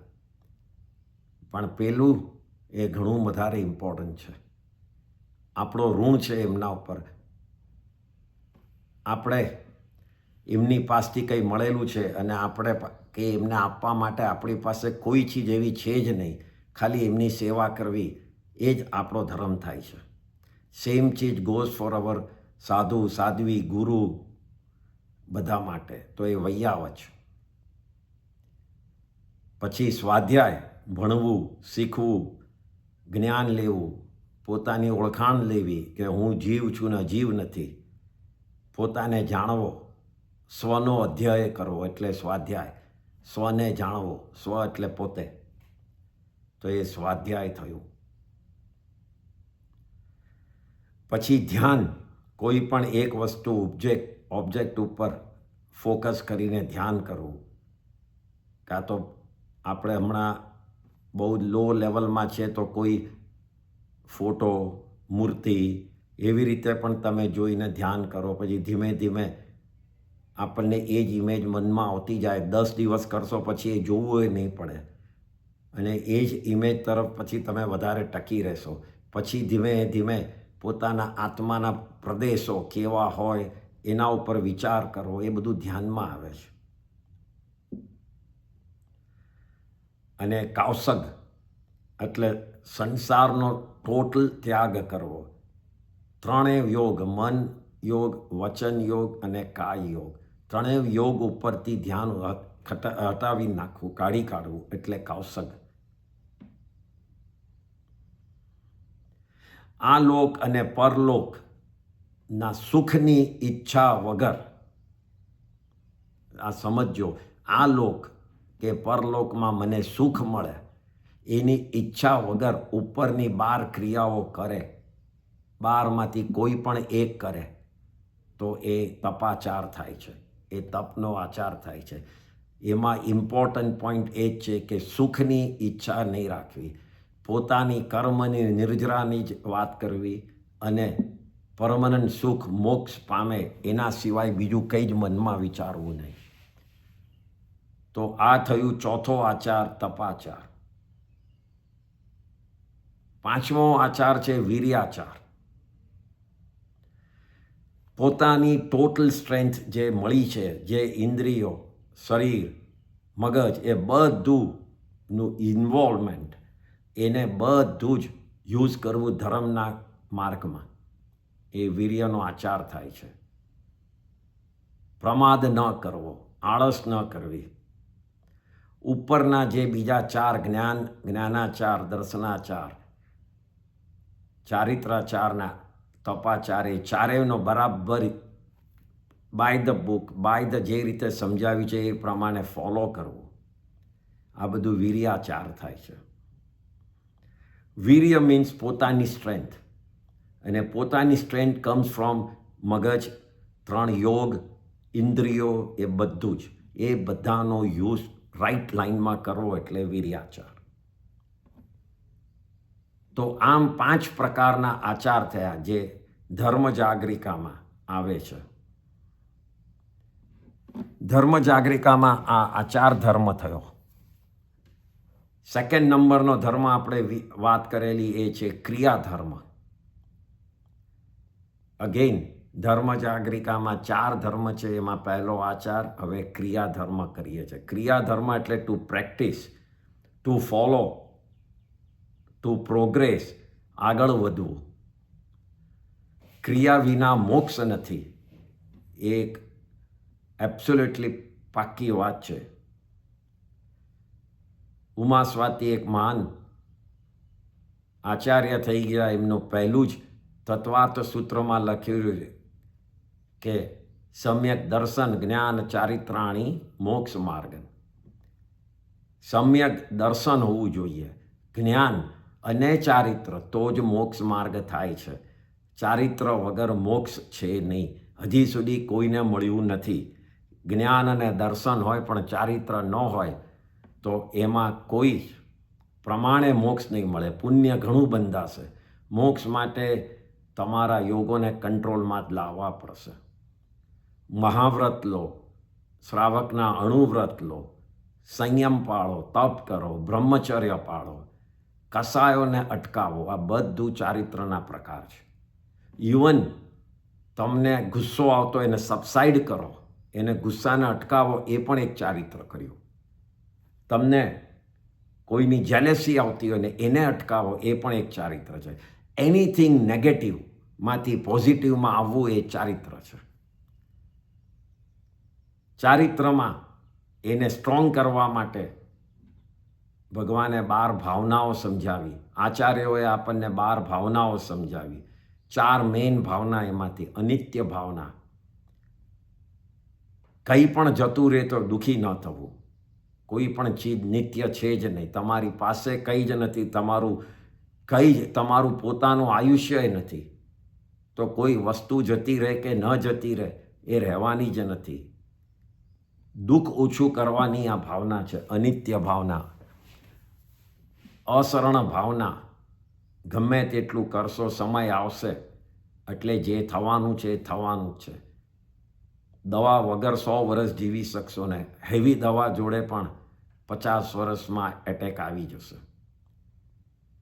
પણ પેલું એ ઘણું વધારે ઇમ્પોર્ટન્ટ છે. આપણો ઋણ છે એમના ઉપર. આપણે એમની પાસેથી કંઈ મળેલું છે અને આપણે કે એમને આપવા માટે આપણી પાસે કોઈ ચીજ એવી છે જ નહીં, ખાલી એમની સેવા કરવી, એ જ આપણો ધર્મ થાય છે. સેમ ચીજ ગોઝ ફોર અવર સાધુ, સાધ્વી, ગુરુ બધા માટે. તો એ વૈયાવચ. પછી સ્વાધ્યાય, ભણવું, શીખવું, જ્ઞાન લેવું, પોતાની ઓળખાણ લેવી કે હું જીવ છું ને જીવ નથી, પોતાને જાણવો, સ્વનો અધ્યય કરવો એટલે સ્વાધ્યાય. સ્વને જાણવો, સ્વ એટલે પોતે, તો એ સ્વાધ્યાય થયું. પછી ધ્યાન, કોઈ પણ એક વસ્તુ ઓબ્જેક્ટ ઉપર ફોકસ કરીને ધ્યાન કરવું, કાં તો આપણે હમણાં બહુ લો લેવલમાં છે તો કોઈ ફોટો, મૂર્તિ એવી રીતે પણ તમે જોઈને ધ્યાન કરો. પછી ધીમે ધીમે આપણને એ જ ઇમેજ મનમાં આવતી જાય. 10 દિવસ કરશો પછી એ જોવું એ નહીં પડે અને એ જ ઇમેજ તરફ પછી તમે વધારે ટકી રહેશો. પછી ધીમે ધીમે પોતાના આત્માના પ્રદેશો કેવા હોય એના ઉપર વિચાર કરવો, એ બધું ધ્યાનમાં આવે છે. અને કૌશગ એટલે સંસારનો ટોટલ ત્યાગ કરવો. ત્રણેય યોગ, મન યોગ, વચન યોગ અને કાય યોગ, ત્રણેય યોગ ઉપરથી ધ્યાન હટાવી નાખવું, કાઢી કાઢવું એટલે કૌશગ. આ લોક અને પરલોકના સુખની ઈચ્છા વગર, આ સમજો, આ લોક કે પરલોકમાં મને સુખ મળે એની ઈચ્છા વગર ઉપરની 12 ક્રિયાઓ કરે, 12માંથી કોઈ પણ એક કરે તો એ તપાચાર થાય છે, એ તપનો આચાર થાય છે. એમાં ઇમ્પોર્ટન્ટ પોઈન્ટ એ જ છે કે સુખની ઈચ્છા નહીં રાખવી, પોતાની કર્મની નિર્જરાની જ વાત કરવી અને પરમનન્ટ સુખ મોક્ષ પામે એના સિવાય બીજું કંઈ જ મનમાં વિચારવું નહીં. તો આ થયું ચોથો આચાર, તપાચાર. 5મો આચાર છે વીર્યાચાર. પોતાની ટોટલ સ્ટ્રેન્થ જે મળી છે, જે ઇન્દ્રિયો, શરીર, મગજ, એ બધુંનું ઇન્વોલ્વમેન્ટ, એને બધું જ યુઝ કરવું ધર્મના માર્ગમાં, એ વીર્યનો આચાર થાય છે. પ્રમાદ ન કરવો, આળસ ન કરવી. ઉપરના જે બીજા 4 જ્ઞાન, જ્ઞાનાચાર, દર્શનાચાર, ચારિત્રાચારના તપાચાર, એ ચારેયનો બરાબર by the book, by the જે રીતે સમજાવ્યું છે એ પ્રમાણે ફોલો કરવું, આ બધું વીર્યાચાર થાય છે. વીર્ય મીન્સ પોતાની સ્ટ્રેન્થ, અને પોતાની સ્ટ્રેન્થ કમ્સ ફ્રોમ મગજ, 3 યોગ, ઇન્દ્રિયો, એ બધું જ, એ બધાનો યુઝ રાઈટ લાઈનમાં કરવો એટલે વીર્યાચાર. તો આમ 5 પ્રકારના આચાર થયા જે ધર્મ જાગરિકામાં આવે છે. ધર્મ જાગરિકામાં આ આચાર ધર્મ થયો. સેકન્ડ નંબરનો ધર્મ આપણે વાત કરેલી એ છે ક્રિયા ધર્મ. અગેન ધર્મ જાગરિકામાં 4 ધર્મ છે, એમાં પહેલો આચાર, હવે ક્રિયા ધર્મ કરીએ છીએ. ક્રિયા ધર્મ એટલે to practise, to follow, to progress, આગળ વધવું. ક્રિયા વિના મોક્ષ નથી, એક એબ્સોલ્યુટલી પાક્કી વાત છે. ઉમા સ્વાતિ એક મહાન આચાર્ય થઈ ગયા, એમનું પહેલું જ તત્વાર્થ સૂત્રમાં લખ્યું કે સમ્યક દર્શન જ્ઞાન ચારિત્રાણી મોક્ષ માર્ગ. સમ્યક દર્શન હોવું જોઈએ, જ્ઞાન અને ચારિત્ર, તો જ મોક્ષ માર્ગ થાય છે. ચારિત્ર વગર મોક્ષ છે નહીં, હજી સુધી કોઈને મળ્યું નથી. જ્ઞાન અને દર્શન હોય પણ ચારિત્ર ન હોય તો એમાં કોઈ પ્રમાણે મોક્ષ નહીં મળે. પુણ્ય ઘણું બંધાશે. મોક્ષ માટે તમારા યોગોને કંટ્રોલમાં જ લાવવા પડશે. મહાવ્રત લો, શ્રાવકના અણુવ્રત લો, સંયમ પાળો, તપ કરો, બ્રહ્મચર્ય પાળો, કસાયોને અટકાવો, આ બધું ચારિત્રના પ્રકાર છે. ઇવન તમને ગુસ્સો આવતો એને સબસાઇડ કરો, એને ગુસ્સાને અટકાવો, એ પણ એક ચારિત્ર કર્યું. તમને કોઈની જેલેસી આવતી હોય ને એને અટકાવો, એ પણ એક ચારિત્ર છે. એનીથિંગ નેગેટિવમાંથી પોઝિટિવમાં આવવું એ ચારિત્ર છે. ચારિત્રમાં એને સ્ટ્રોંગ કરવા માટે ભગવાને 12 ભાવનાઓ સમજાવી, આચાર્યોએ આપણને 12 ભાવનાઓ સમજાવી. 4 મેઇન ભાવના એમાંથી. અનિત્ય ભાવના, કંઈ પણ જતું રહે તો દુઃખી ન થવું. કોઈ પણ ચીજ નિત્ય છે જ નહીં, તમારી પાસે કંઈ જ નથી, તમારું પોતાનું આયુષ્ય નથી. તો કોઈ વસ્તુ જતી રહે કે ન જતી રહે એ રહેવાની જ નથી. દુઃખ ઓછું કરવાની આ ભાવના છે, અનિત્ય ભાવના, અસરણ ભાવના. ગમે તેટલું કરશો, સમય આવશે એટલે જે થવાનું છે એ થવાનું જ છે. દવા વગર 100 વર્ષ જીવી શકશો ને, હેવી દવા જોડે પણ 50 વર્ષમાં એટેક આવી જશે.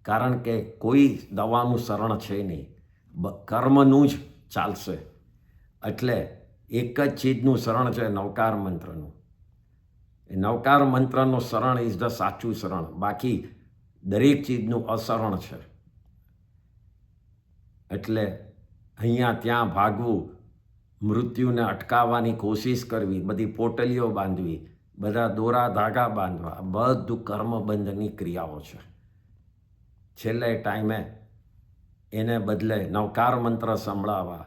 કારણ કે કોઈ દવાનું શરણ છે નહીં, કર્મનું જ ચાલશે. એટલે એક જ ચીજનું શરણ છે, નવકાર મંત્રનું. એ નવકાર મંત્રનું શરણ ઇઝ ધ સાચું શરણ. બાકી દરેક ચીજનું અશરણ છે. એટલે અહીંયા ત્યાં ભાગવું, મૃત્યુને અટકાવવાની કોશિશ કરવી, બધી પોટલીઓ બાંધવી, બધા દોરા ધાગા બાંધવા, બધું કર્મબંધની ક્રિયાઓ છે. છેલ્લે ટાઈમે એને બદલે નવકાર મંત્ર સંભળાવવા,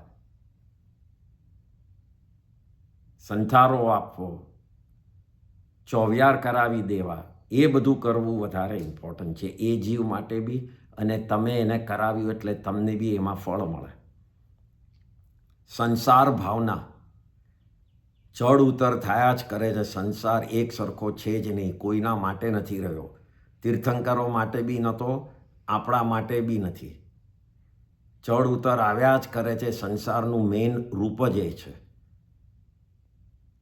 સંથારો આપવો, ચોવિયાર કરાવી દેવા, એ બધું કરવું વધારે ઇમ્પોર્ટન્ટ છે. એ જીવ માટે બી, અને તમે એને કરાવ્યું એટલે તમને બી એમાં ફળ મળે. સંસાર ભાવના ચડ ઉતર થયા જ કરે છે. સંસાર એક સરખો છે જ નહીં, કોઈના માટે નથી રહ્યો. તીર્થંકરો માટે બી નહોતો, આપણા માટે બી નથી. ચડ ઉતર આવ્યા જ કરે છે. સંસારનું મેઇન રૂપ જ એ છે.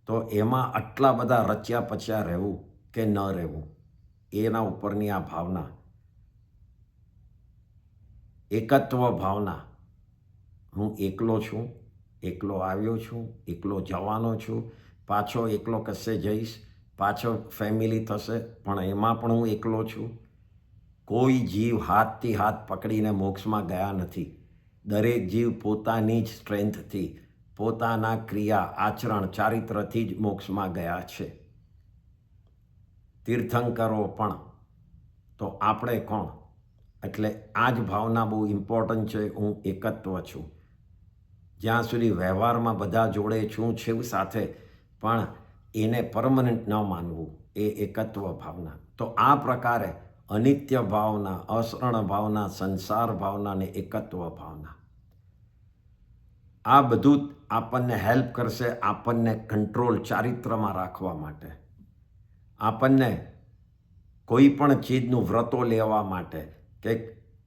તો એમાં આટલા બધા રચ્યા પચ્યા રહેવું કે ન રહેવું, એના ઉપરની આ ભાવના, એકત્વ ભાવના. હું એકલો છું, એકલો આવ્યો છું, એકલો જવાનો છું, પાછો એકલો કશે જઈશ, પાછો ફેમિલી થશે, પણ એમાં પણ હું એકલો છું. કોઈ જીવ હાથથી હાથ પકડીને મોક્ષમાં ગયા નથી. દરેક જીવ પોતાની જ સ્ટ્રેન્થથી, પોતાના ક્રિયા, આચરણ, ચારિત્રથી જ મોક્ષમાં ગયા છે. તીર્થંકરો પણ. તો આપણે કોણ? એટલે આ જ ભાવના બહુ ઇમ્પોર્ટન્ટ છે. હું એકત્વ છું. જ્યાં સુધી વ્યવહારમાં બધા જોડે છું સાથે, પણ એને પરમનન્ટ ન માનવું, એ એકત્વ ભાવના. તો આ પ્રકારે અનિત્ય ભાવના, અશરણ ભાવના, સંસાર ભાવના અને એકત્વ ભાવના, આ બધું આપણને હેલ્પ કરશે, આપણને કંટ્રોલ, ચારિત્રમાં રાખવા માટે, આપણને કોઈ પણ ચીજનું વ્રતો લેવા માટે, કે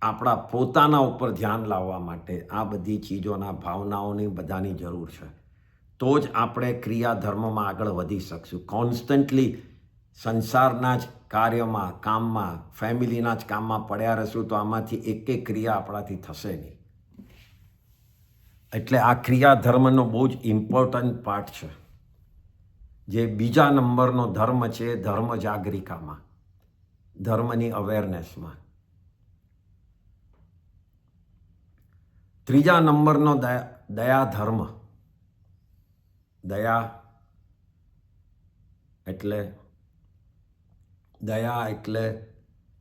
આપણા પોતાના ઉપર ધ્યાન લાવવા માટે. આ બધી ચીજોના, ભાવનાઓની બધાની જરૂર છે. તો જ આપણે ક્રિયા ધર્મમાં આગળ વધી શકશું. કોન્સ્ટન્ટલી સંસારના જ કાર્યમાં, કામમાં, ફેમિલીના જ કામમાં પડ્યા રહેશું તો આમાંથી એક ક્રિયા આપણાથી થશે નહીં. એટલે આ ક્રિયા ધર્મનો બહુ જ ઇમ્પોર્ટન્ટ પાર્ટ છે. જે બીજા નંબરનો ધર્મ છે, ધર્મ જાગરિકામાં, ધર્મની અવેરનેસમાં. ત્રીજા નંબરનો દયા ધર્મ. દયા એટલે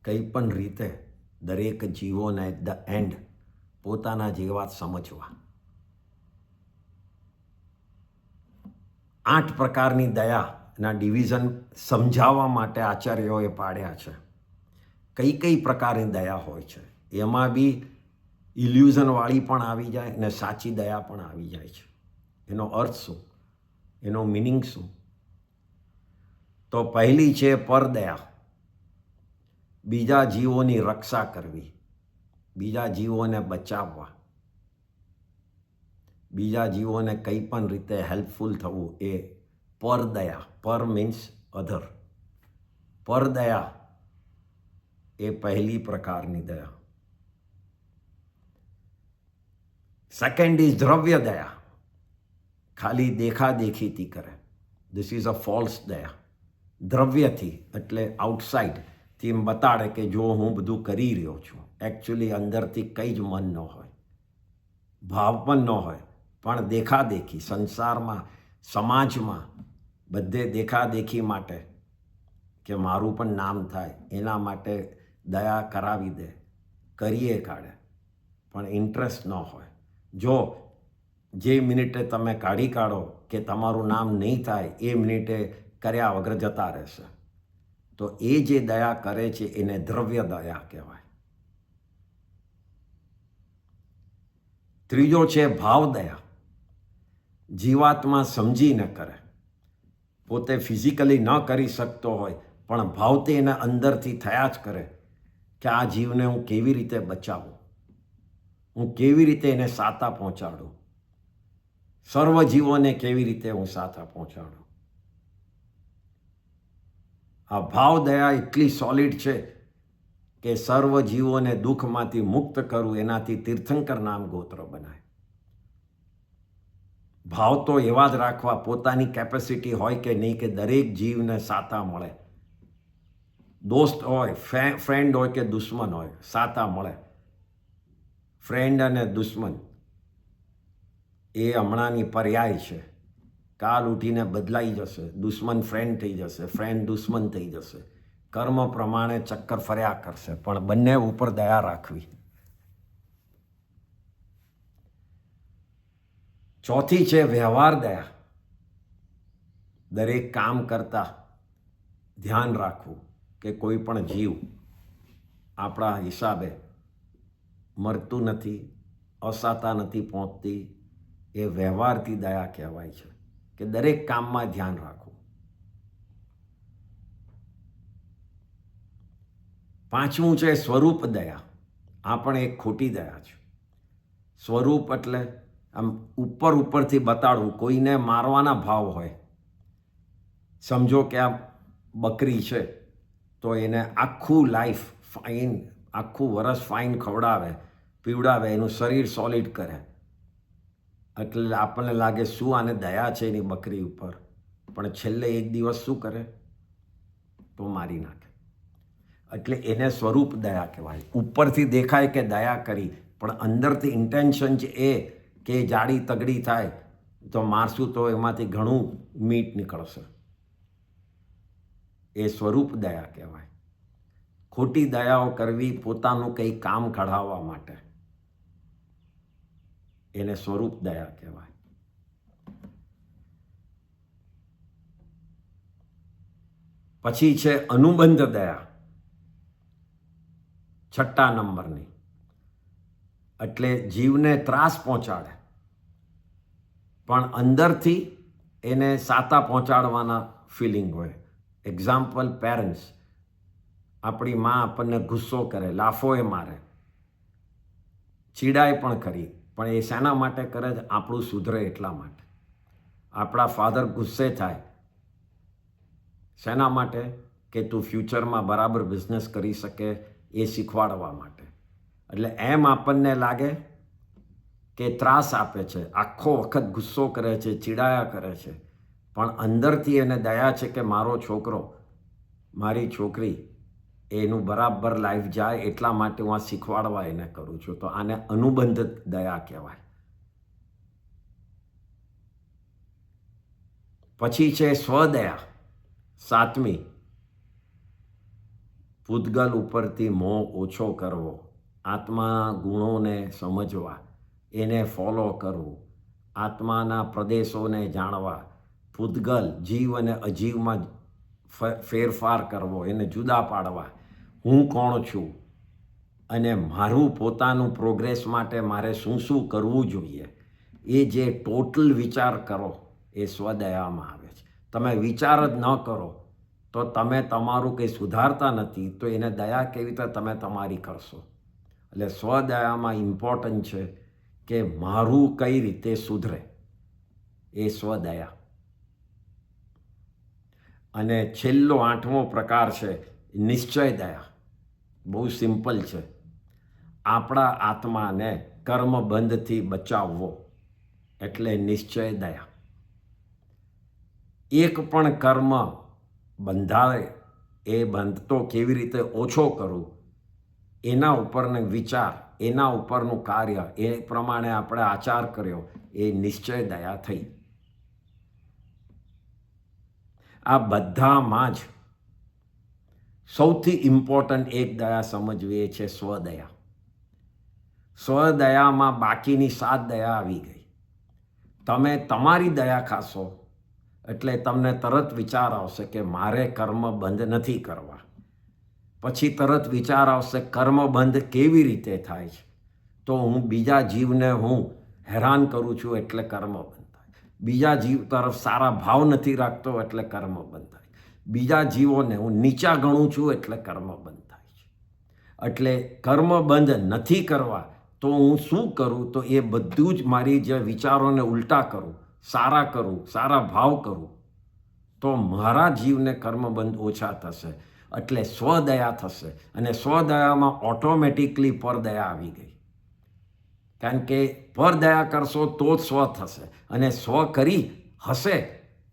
કંઈ પણ રીતે દરેક જીવોને એટ ધ એન્ડ પોતાના જેવા સમજવા. 8 પ્રકારની દયાના ડિવિઝન સમજાવવા માટે આચાર્યોએ પાડ્યા છે. કઈ કઈ પ્રકારની દયા હોય છે. એમાં બી ઇલ્યુઝનવાળી પણ આવી જાય અને સાચી દયા પણ આવી જાય છે. એનો અર્થ શું? એનો મિનિંગ શું? તો પહેલી છે પરદયા. બીજા જીવોની રક્ષા કરવી, બીજા જીવોને બચાવવા, બીજા જીવોને કંઈ પણ રીતે હેલ્પફુલ થવું, એ પરદયા. પર મીન્સ અધર. પરદયા એ પહેલી પ્રકારની દયા. સેકન્ડ ઇઝ દ્રવ્ય દયા. ખાલી દેખાદેખીથી કરે. ધીસ ઇઝ અ ફોલ્સ દયા. દ્રવ્યથી એટલે આઉટસાઇડથી એમ બતાડે કે જો હું બધું કરી રહ્યો છું, એકચ્યુઅલી અંદરથી કંઈ જ મન ન હોય, ભાવ પણ ન હોય, પણ દેખાદેખી. સંસારમાં, સમાજમાં બધે દેખાદેખી માટે, કે મારું પણ નામ થાય, એના માટે દયા કરાવી દે, કરીએ કાઢે, પણ ઇન્ટરેસ્ટ ન હોય. જો જે મિનિટે તમે કાઢી કાઢો કે તમારું નામ નહીં થાય, એ મિનિટે કર્યા વગર જતા રહેશે. તો એ જે દયા કરે છે એને દ્રવ્ય દયા કહેવાય. ત્રીજો છે ભાવદયા. જીવાત્મા સમજી ન કરે, પોતે ફિઝિકલી ન કરી શકતો હોય પણ ભાવથી એને અંદરથી થયા જ કરે કે આ જીવને હું કેવી રીતે બચાવું, હું કેવી રીતે એને સાતા પહોંચાડું, સર્વ જીવોને કેવી રીતે હું સાતા પહોંચાડું. આ ભાવદયા એટલી સોલિડ છે કે સર્વ જીવોને દુઃખમાંથી મુક્ત કરવું, એનાથી તીર્થંકર નામ ગોત્ર બનાય. ભાવ તો એવા જ રાખવા, પોતાની કેપેસિટી હોય કે નહીં કે દરેક જીવને સાતા મળે. દોસ્ત હોય, ફ્રેન્ડ હોય કે દુશ્મન હોય, સાતા મળે. ફ્રેન્ડ અને દુશ્મન એ હમણાંની પર્યાય છે. કાલ ઉઠીને બદલાઈ જશે, દુશ્મન ફ્રેન્ડ થઈ જશે, ફ્રેન્ડ દુશ્મન થઈ જશે. કર્મ પ્રમાણે ચક્કર ફર્યા કરશે, પણ બંને ઉપર દયા રાખવી. ચોથી છે વ્યવહાર દયા. દરેક કામ કરતા ધ્યાન રાખવું કે કોઈ પણ જીવ આપણા હિસાબે મરતું નથી, અસાતા નથી પહોંચતી. એ વ્યવહારથી દયા કહેવાય છે કે દરેક કામમાં ધ્યાન રાખવું. પાંચમું છે સ્વરૂપ દયા. આ પણ એક ખોટી દયા છે. સ્વરૂપ એટલે આમ ઉપરથી બતાડવું, કોઈને મારવાના ભાવ હોય. સમજો કે આ બકરી છે તો એને આખું લાઈફ ફાઇન, આખું વરસ ફાઇન ખવડાવે, પીવડાવે, એનું શરીર સોલિડ કરે, એટલે આપણને લાગે શું આને દયા છે એની બકરી ઉપર. પણ છેલ્લે એક દિવસ શું કરે તો મારી નાખે. એટલે એને સ્વરૂપ દયા કહેવાય. ઉપરથી દેખાય કે દયા કરી, પણ અંદરથી ઇન્ટેન્શન છે એ કે જાડી તગડી થાય તો મારશું તો એમાંથી ઘણું મીટ નીકળશે. એ સ્વરૂપ દયા કહેવાય. ખોટી દયાઓ કરવી પોતાનું કંઈ કામ કઢાવવા માટે, એને સ્વરૂપ દયા કહેવાય. પછી છે અનુબંધ દયા, 6 નંબરની. એટલે જીવને ત્રાસ પહોંચાડે પણ અંદરથી એને સાતા પહોંચાડવાના ફિલિંગ હોય. Example, parents. આપણી માં આપણને ગુસ્સો કરે, લાફોએ મારે, ચીડાય પણ ખરી, પણ એ શેના માટે કરે છે? આપણું સુધરે એટલા માટે. આપણા ફાધર ગુસ્સે થાય શેના માટે? કે તું ફ્યુચરમાં બરાબર બિઝનેસ કરી શકે એ શીખવાડવા માટે. એટલે એમ આપણને લાગે કે ત્રાસ આપે છે, આખો વખત ગુસ્સો કરે છે, ચીડાયા કરે છે, પણ અંદરથી એને દયા છે કે મારો છોકરો, મારી છોકરી, એનું બરાબર લાઈફ જાય એટલા માટે હું આ શીખવાડવા એને કરું છું. તો આને અનુબંધ દયા કહેવાય. પછી છે સ્વદયા, 7મી. પૂતગલ ઉપરથી મોહ ઓછો કરવો, આત્મા ગુણોને સમજવા, એને ફોલો કરવું, આત્માના પ્રદેશોને જાણવા, પૂતગલ જીવ અને અજીવમાં ફેરફાર કરવો, એને જુદા પાડવા. હું કોણ છું અને મારું પોતાનું પ્રોગ્રેસ માટે મારે શું શું કરવું જોઈએ, એ જે ટોટલ વિચાર કરો એ સ્વદયામાં આવે છે. તમે વિચાર જ ન કરો તો તમે તમારું કંઈ સુધારતા નથી, તો એને દયા કેવી રીતે તમે તમારી કરશો? એટલે સ્વદયામાં ઇમ્પોર્ટન્ટ છે કે મારું કઈ રીતે સુધરે, એ સ્વદયા. અને છેલ્લો 8મો પ્રકાર છે નિશ્ચય દયા. બહુ સિમ્પલ છે. આપણા આત્માને કર્મબંધથી બચાવવો એટલે નિશ્ચય દયા. એક પણ કર્મ બંધાય એ બંધતો કેવી રીતે ઓછો કરું, એના ઉપરનો વિચાર, એના ઉપરનું કાર્ય, એ પ્રમાણે આપણે આચાર કર્યો, એ નિશ્ચય દયા થઈ. આ બધામાં જ સૌથી ઇમ્પોર્ટન્ટ એક દયા સમજવી એ છે સ્વદયા. સ્વદયામાં બાકીની 7 દયા આવી ગઈ. તમે તમારી દયા ખાશો એટલે તમને તરત વિચાર આવશે કે મારે કર્મ બંધ નથી કરવા. પછી તરત વિચાર આવશે કર્મ બંધ કેવી રીતે થાય છે, તો હું બીજા જીવને હું હેરાન કરું છું એટલે કર્મ બંધ થાય. બીજા જીવ તરફ સારા ભાવ નથી રાખતો એટલે કર્મ બંધ થાય. બીજા જીવોને હું નીચા ગણું છું એટલે કર્મ બંધ થાય છે. એટલે કર્મ બંધ નથી કરવા તો હું શું કરું? તો એ બધું જ મારી જે વિચારોને ઉલટા કરું, સારા કરું, સારા ભાવ કરું, તો મારા જીવને કર્મબંધ ઓછા થશે. એટલે સ્વદયા થશે. અને સ્વદયામાં ઓટોમેટિકલી પરદયા આવી ગઈ. કારણ કે પરદયા કરશો તો જ સ્વ થશે. અને સ્વ કરી હશે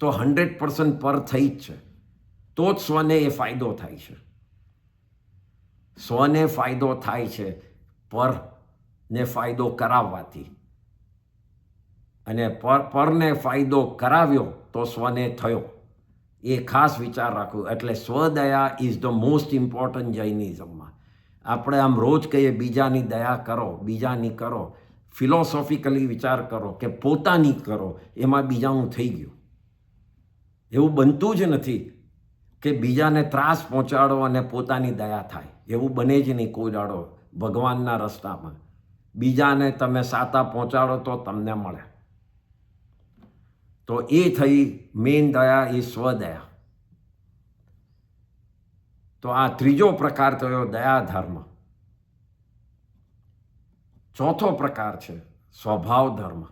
તો 100% પર થઈ જ છે. તો જ સ્વને એ ફાયદો થાય છે. સ્વને ફાયદો થાય છે પરને ફાયદો કરાવવાથી. અને પરને ફાયદો કરાવ્યો તો સ્વને થયો. એ ખાસ વિચાર રાખવું. એટલે સ્વદયા ઇઝ ધ મોસ્ટ ઇમ્પોર્ટન્ટ જૈનિઝમમાં. આપણે આમ રોજ કહીએ બીજાની દયા કરો, બીજાની કરો. ફિલોસોફિકલી વિચાર કરો કે પોતાની કરો, એમાં બીજાનું થઈ ગયું. એવું બનતું જ નથી કે બીજાને ત્રાસ પહોંચાડો અને પોતાની દયા થાય. એવું બને જ નહીં કોઈ દાડો ભગવાનના રસ્તામાં. બીજાને તમે સાતા પહોંચાડો તો તમને મળે. તો એ થઈ મેઇન દયા, એ સ્વદયા. તો આ ત્રીજો પ્રકાર થયો દયા ધર્મ. ચોથો પ્રકાર છે સ્વભાવ ધર્મ.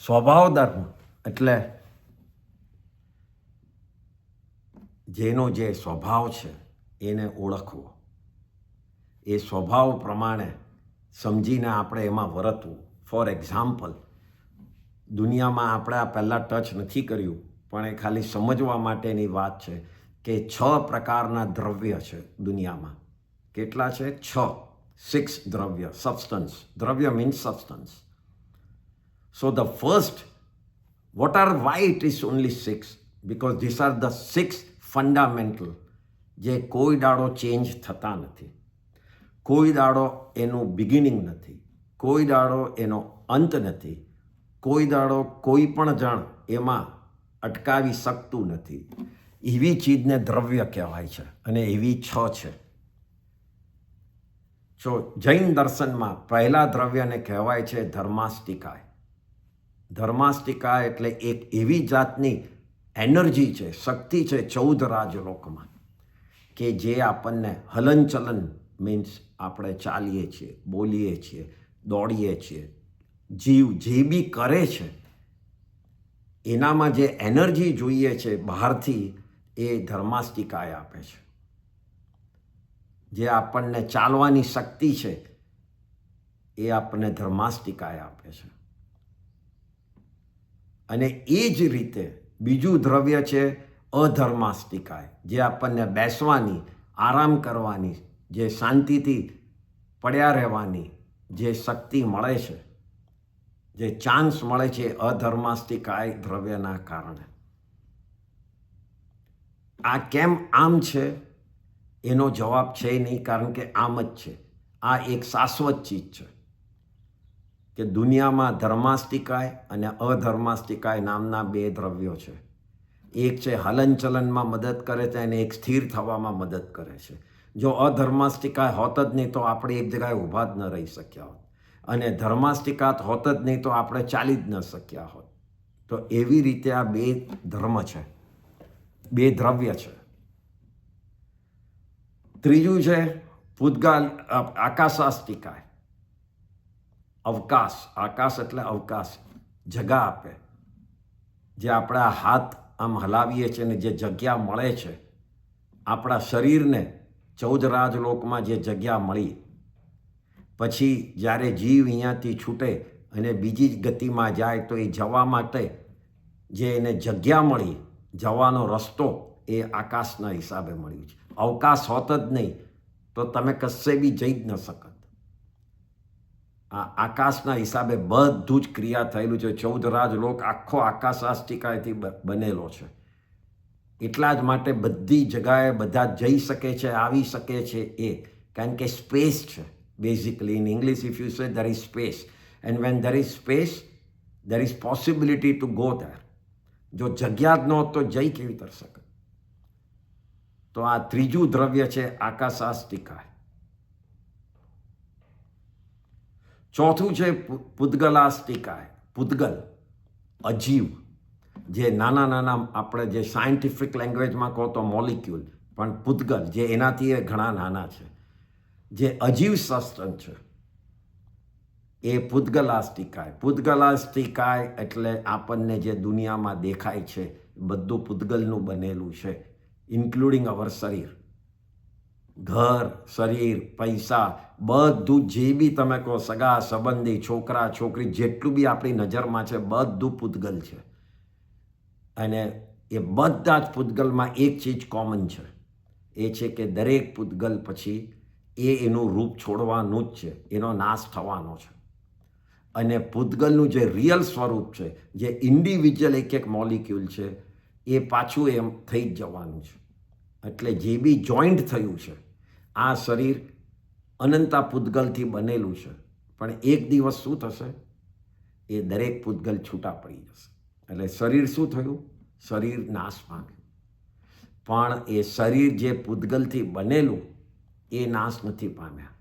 સ્વભાવ ધર્મ એટલે જેનો જે સ્વભાવ છે એને ઓળખવો. એ સ્વભાવ પ્રમાણે સમજીને આપણે એમાં વર્તવું. ફોર એક્ઝામ્પલ, દુનિયામાં આપણે આ પહેલાં ટચ નથી કર્યું, પણ એ ખાલી સમજવા માટેની વાત છે કે 6 પ્રકારના દ્રવ્ય છે દુનિયામાં. કેટલા છે? 6 દ્રવ્ય, સબસ્ટન્સ. દ્રવ્ય means substance. So the first, why it is only 6? Because these are the 6 fundamental જે કોઈ દાડો ચેન્જ થતા નથી. કોઈ દાડો એનું બિગિનિંગ નથી, કોઈ દાડો એનો અંત નથી, કોઈ દાડો કોઈ પણ જણ એમાં અટકાવી શકતું નથી. એવી ચીજને દ્રવ્ય કહેવાય છે. અને એવી 6 છે. જો જૈન દર્શનમાં પહેલા દ્રવ્યને કહેવાય છે ધર્માસ્તિકાય. ધર્માસ્તિકાય એટલે એક એવી જાતની એનર્જી છે, શક્તિ છે 14 રાજલોકમાં, કે જે આપણને હલનચલન, મીન્સ આપણે ચાલીએ છીએ, બોલીએ છીએ, દોડીએ છીએ, જીવ જે બી કરે છે એનામાં જે એનર્જી જોઈએ છે બહારથી, એ ધર્માસ્તિકાય આપે છે. જે આપણને ચાલવાની શક્તિ છે એ આપણને ધર્માસ્તિકાય આપે છે. અને એ જ રીતે બીજું દ્રવ્ય છે અધર્માસ્તિકાય, જે આપણને બેસવાની, આરામ કરવાની, જે શાંતિથી પડ્યા રહેવાની જે શક્તિ મળે છે, જે ચાન્સ મળે છે અધર્માસ્તિકાય દ્રવ્યના કારણે. આ કેમ આમ છે એનો જવાબ છે નહીં, કારણ કે આમ જ છે. આ એક શાશ્વત ચીજ છે કે દુનિયામાં ધર્માસ્તિકાય અને અધર્માસ્તિકાય નામના 2 દ્રવ્યો છે. એક છે હલનચલનમાં મદદ કરે છે અને એક સ્થિર થવામાં મદદ કરે છે. જો અધર્માસ્તિકાય હોત જ નહીં તો આપણે એક જગ્યાએ ઊભા જ ન રહી શક્યા હોત, અને ધર્માસ્તિકાત હોત જ નહીં તો આપણે ચાલી જ ન શક્યા હોત. તો એવી રીતે આ 2 ધર્મ છે, 2 દ્રવ્ય છે. ત્રીજું છે પૂતગાલ આકાશાસ્તિકાય. અવકાશ. આકાશ એટલે અવકાશ, જગા આપે. જે આપણા હાથ આમ હલાવીએ છીએ ને જે જગ્યા મળે છે, આપણા શરીરને 14 રાજલોકમાં જે જગ્યા મળી, પછી જ્યારે જીવ અહીંયાથી છૂટે અને બીજી જ ગતિમાં જાય તો એ જવા માટે જે એને જગ્યા મળી, જવાનો રસ્તો, એ આકાશના હિસાબે મળ્યું છે. અવકાશ હોત જ નહીં તો તમે કશે બી જઈ જ ન શકત. આ આકાશના હિસાબે બધું જ ક્રિયા થયેલું છે. 14 રાજલોક આખો આકાશાસ્તિકાયથી બનેલો છે. એટલા જ માટે બધી જગાએ બધા જઈ શકે છે, આવી શકે છે. એ કારણ કે સ્પેસ છે. Basically in English if you say there is space, and when there is space there is possibility to go there. જો જગ્યા જ ન હોત તો જઈ કેવી તર શકે? તો આ ત્રીજું દ્રવ્ય છે આકાશાસ્તિકાય. ચોથું છે પૂતગલાસ્ટિકાય, પૂતગલ, અજીવ, જે નાના નાના આપણે જે સાયન્ટિફિક લેંગ્વેજમાં કહો તો મોલિક્યુલ, પણ પૂતગલ જે એનાથી એ ઘણા નાના છે, જે અજીવ સસ્તન છે, એ પૂતગલાસ્ટિકાય. પૂતગલાસ્ટિકાય એટલે આપણને જે દુનિયામાં દેખાય છે બધું પૂતગલનું બનેલું છે, ઇન્ક્લુડિંગ અવર શરીર. ઘર, શરીર, પૈસા, બધું જે બી તમે કહો, સગા સંબંધી, છોકરા છોકરી, જેટલું બી આપણી નજરમાં છે બધું પૂતગલ છે. અને એ બધા જ પૂતગલમાં એક ચીજ કોમન છે, એ છે કે દરેક પૂતગલ પછી એનું રૂપ છોડવાનું જ છે, એનો નાશ થવાનો છે. અને પૂતગલનું જે રિયલ સ્વરૂપ છે, જે ઇન્ડિવિજ્યુઅલ એક એક મોલિક્યુલ છે, એ પાછું એમ થઈ જ જવાનું છે. એટલે જે બી જોઈન્ટ થયું છે, આ શરીર અનંતા પૂતગલથી બનેલું છે, પણ એક દિવસ શું થશે, એ દરેક પૂતગલ છૂટા પડી જશે. એટલે શરીર શું થયું? શરીર નાશ પામ્યું. પણ એ શરીર જે પૂતગલથી બનેલું એ નાશ નથી પામ્યા.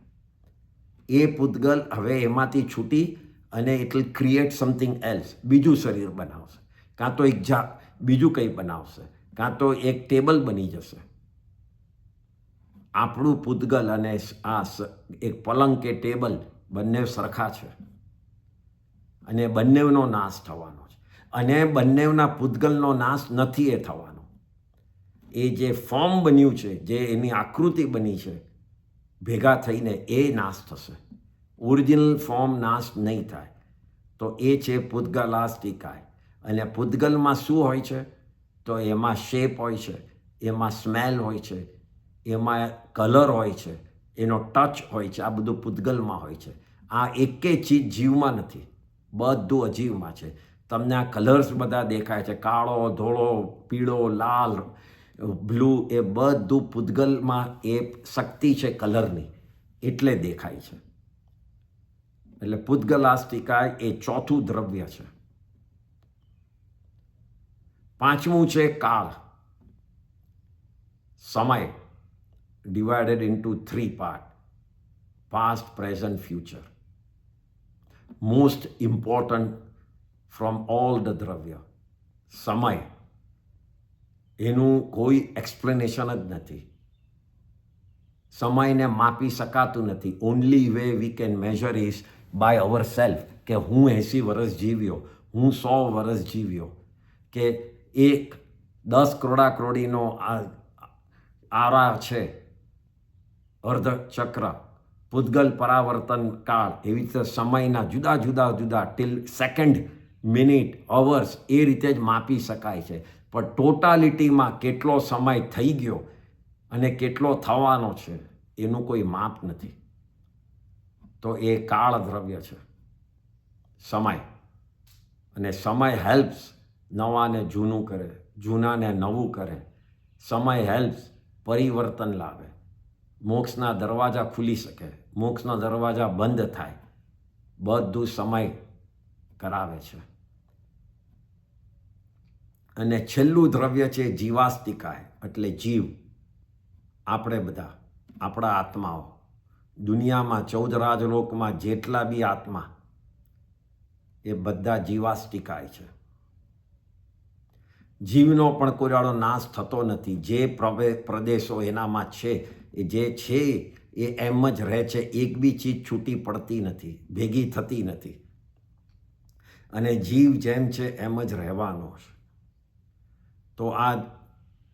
એ પૂતગલ હવે એમાંથી છૂટી અને it will create something else, બીજું શરીર બનાવશે, કાં તો એક બીજું કંઈ બનાવશે, કાં તો એક ટેબલ બની જશે. આપણું પૂતગલ અને આ એક પલંગ કે ટેબલ બંને સરખા છે અને બંનેનો નાશ થવાનો છે. અને બંનેના પૂતગલનો નાશ નથી એ થવાનો. એ જે ફોર્મ બન્યું છે, જે એની આકૃતિ બની છે ભેગા થઈને, એ નાશ થશે. ઓરિજિનલ ફોર્મ નાશ નહીં થાય. તો એ છે પૂતગલાસ્ટિકાય. અને પૂતગલમાં શું હોય છે? તો એમાં શેપ હોય છે, એમાં સ્મેલ હોય છે, એમાં કલર હોય છે, એનો ટચ હોય છે. આ બધું પૂતગલમાં હોય છે. આ એકેય ચીજ જીવમાં નથી, બધું અજીવમાં છે. તમને આ કલર્સ બધા દેખાય છે, કાળો, ધોળો, પીળો, લાલ, બ્લુ, એ બધું પૂતગલમાં એ શક્તિ છે કલરની, એટલે દેખાય છે. એટલે પૂતગલાસ્ટિકાય એ ચોથું દ્રવ્ય છે. પાંચમું છે કાળ, સમય, divided into 3 parts: past, present, future. Most important from all the દ્રવ્ય, સમય. એનું કોઈ એક્સપ્લેનેશન જ નથી. સમયને માપી શકાતું નથી. Only way we can measure is by our self, કે હું 80 વર્ષ જીવ્યો, હું 100 વર્ષ જીવ્યો, કે એક 10 કરોડીનો આરા છે, અર્ધચક્ર, પૂતગલ, પરાવર્તન કાળ, એવી રીતે સમયના જુદા જુદા જુદા ટિલ સેકન્ડ, મિનિટ, અવર્સ, એ રીતે જ માપી શકાય છે. પણ ટોટાલિટીમાં કેટલો સમય થઈ ગયો અને કેટલો થવાનો છે એનું કોઈ માપ નથી. તો એ કાળ દ્રવ્ય છે, સમય. અને સમય હેલ્પ્સ નવાને જૂનું કરે, જૂનાને નવું કરે. સમય હેલ્પ્સ પરિવર્તન લાવે. મોક્ષના દરવાજા ખુલી શકે, મોક્ષના દરવાજા બંધ થાય, બધું સમય કરાવે છે. અને છેલ્લું દ્રવ્ય છે જીવાસ્તિકાય, એટલે જીવ. આપણે બધા, આપણા આત્માઓ, દુનિયામાં 14 રાજલોકમાં જેટલા બી આત્મા, એ બધા જીવાસ્તિકાય છે. જીવનો પણ કોઈ દાડો નાશ થતો નથી. જે પ્રદેશો એનામાં છે, એ જે છે એ એમ જ રહે છે. એક બી ચીજ છૂટી પડતી નથી, ભેગી થતી નથી. અને જીવ જેમ છે એમ જ રહેવાનો છે. તો આ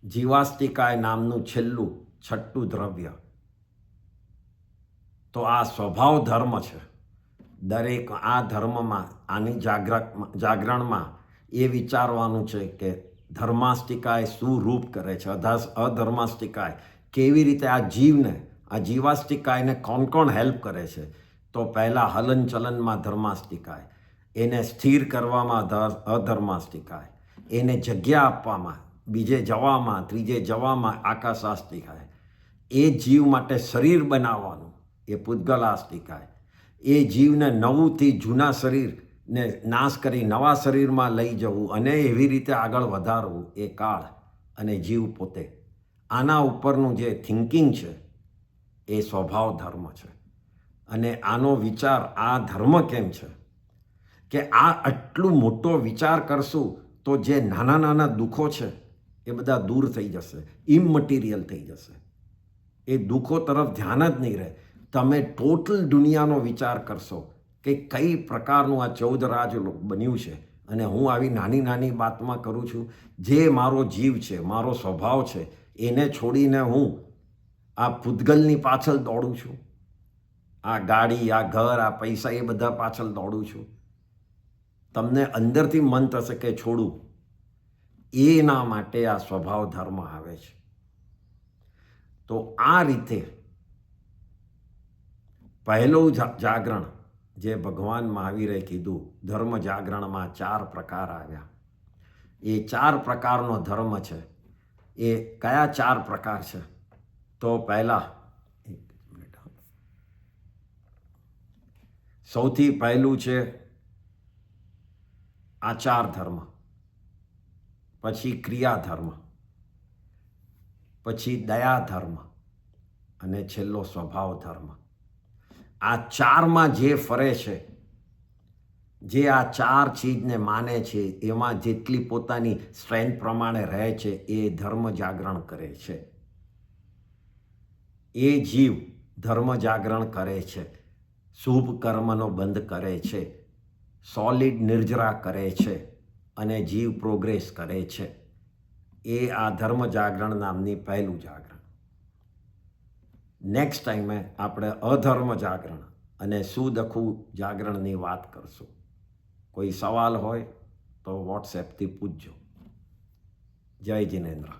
જીવાસ્તિકાય નામનું છેલ્લું, છઠ્ઠું દ્રવ્ય, તો આ સ્વભાવ ધર્મ છે. દરેક આ ધર્મમાં, આની જાગરણમાં એ વિચારવાનું છે કે ધર્માસ્તિકાય શું રૂપ કરે છે, અધર્માસ્તિકાય કેવી રીતે આ જીવને, આ જીવાસ્તિકાયને કોણ હેલ્પ કરે છે. તો પહેલાં હલનચલનમાં ધર્માસ્તિકાય, એને સ્થિર કરવામાં અધર્માસ્તિકાય, એને જગ્યા આપવામાં, બીજે જવામાં, ત્રીજે જવામાં આકાશાસ્તિકાય, એ જીવ માટે શરીર બનાવવાનું એ પૂતગલાસ્તિકાય, એ જીવને નવુંથી જૂના શરીરને નાશ કરી નવા શરીરમાં લઈ જવું અને એવી રીતે આગળ વધારવું એ કાળ અને જીવ પોતે. આના ઉપરનું જે થિંકિંગ છે એ સ્વભાવ ધર્મ છે. અને આનો વિચાર, આ ધર્મ કેમ છે કે આ આટલું મોટો વિચાર કરશું તો જે નાના નાના દુઃખો છે એ બધા દૂર થઈ જશે, ઇમમટીરિયલ થઈ જશે. એ દુઃખો તરફ ધ્યાન જ નહીં રહે. તમે ટોટલ દુનિયાનો વિચાર કરશો કે કઈ પ્રકારનું આ 14 રાજ બન્યું છે, અને હું આવી નાની નાની વાતમાં કરું છું. જે મારો જીવ છે, મારો સ્વભાવ છે, એને છોડીને હું આ પૂતગલની પાછળ દોડું છું. આ ગાડી, આ ઘર, આ પૈસા, એ બધા પાછળ દોડું છું. તમને અંદરથી મન થશે કે છોડું. એના માટે આ સ્વભાવ ધર્મ આવે છે. તો આ રીતે પહેલું જાગરણ જે ભગવાન મહાવીરે કીધું, ધર્મ જાગરણમાં 4 પ્રકાર આવ્યા. એ 4 પ્રકારનો ધર્મ છે. એ કયા 4 પ્રકાર છે? તો પહેલા, સૌથી પહેલું છે આચાર ધર્મ, પછી ક્રિયા ધર્મ, પછી દયા ધર્મ, અને છેલ્લો સ્વભાવ ધર્મ. આ 4માં જે ફરે છે, જે આ 4 ચીજને માને છે, એમાં જેટલી પોતાની સ્ટ્રેન્થ પ્રમાણે રહે છે, એ ધર્મ જાગરણ કરે છે. એ જીવ ધર્મ જાગરણ કરે છે, શુભ કર્મનો બંધ કરે છે, સોલિડ નિર્જરા કરે છે, અને જીવ પ્રોગ્રેસ કરે છે. એ આ ધર્મ જાગરણ નામની પહેલું જાગરણ. નેક્સ્ટ ટાઈમે આપણે અધર્મ જાગરણ અને સુદખું જાગરણની વાત કરશું. કોઈ સવાલ હોય તો વોટ્સએપથી પૂછજો. જય જિનેન્દ્ર.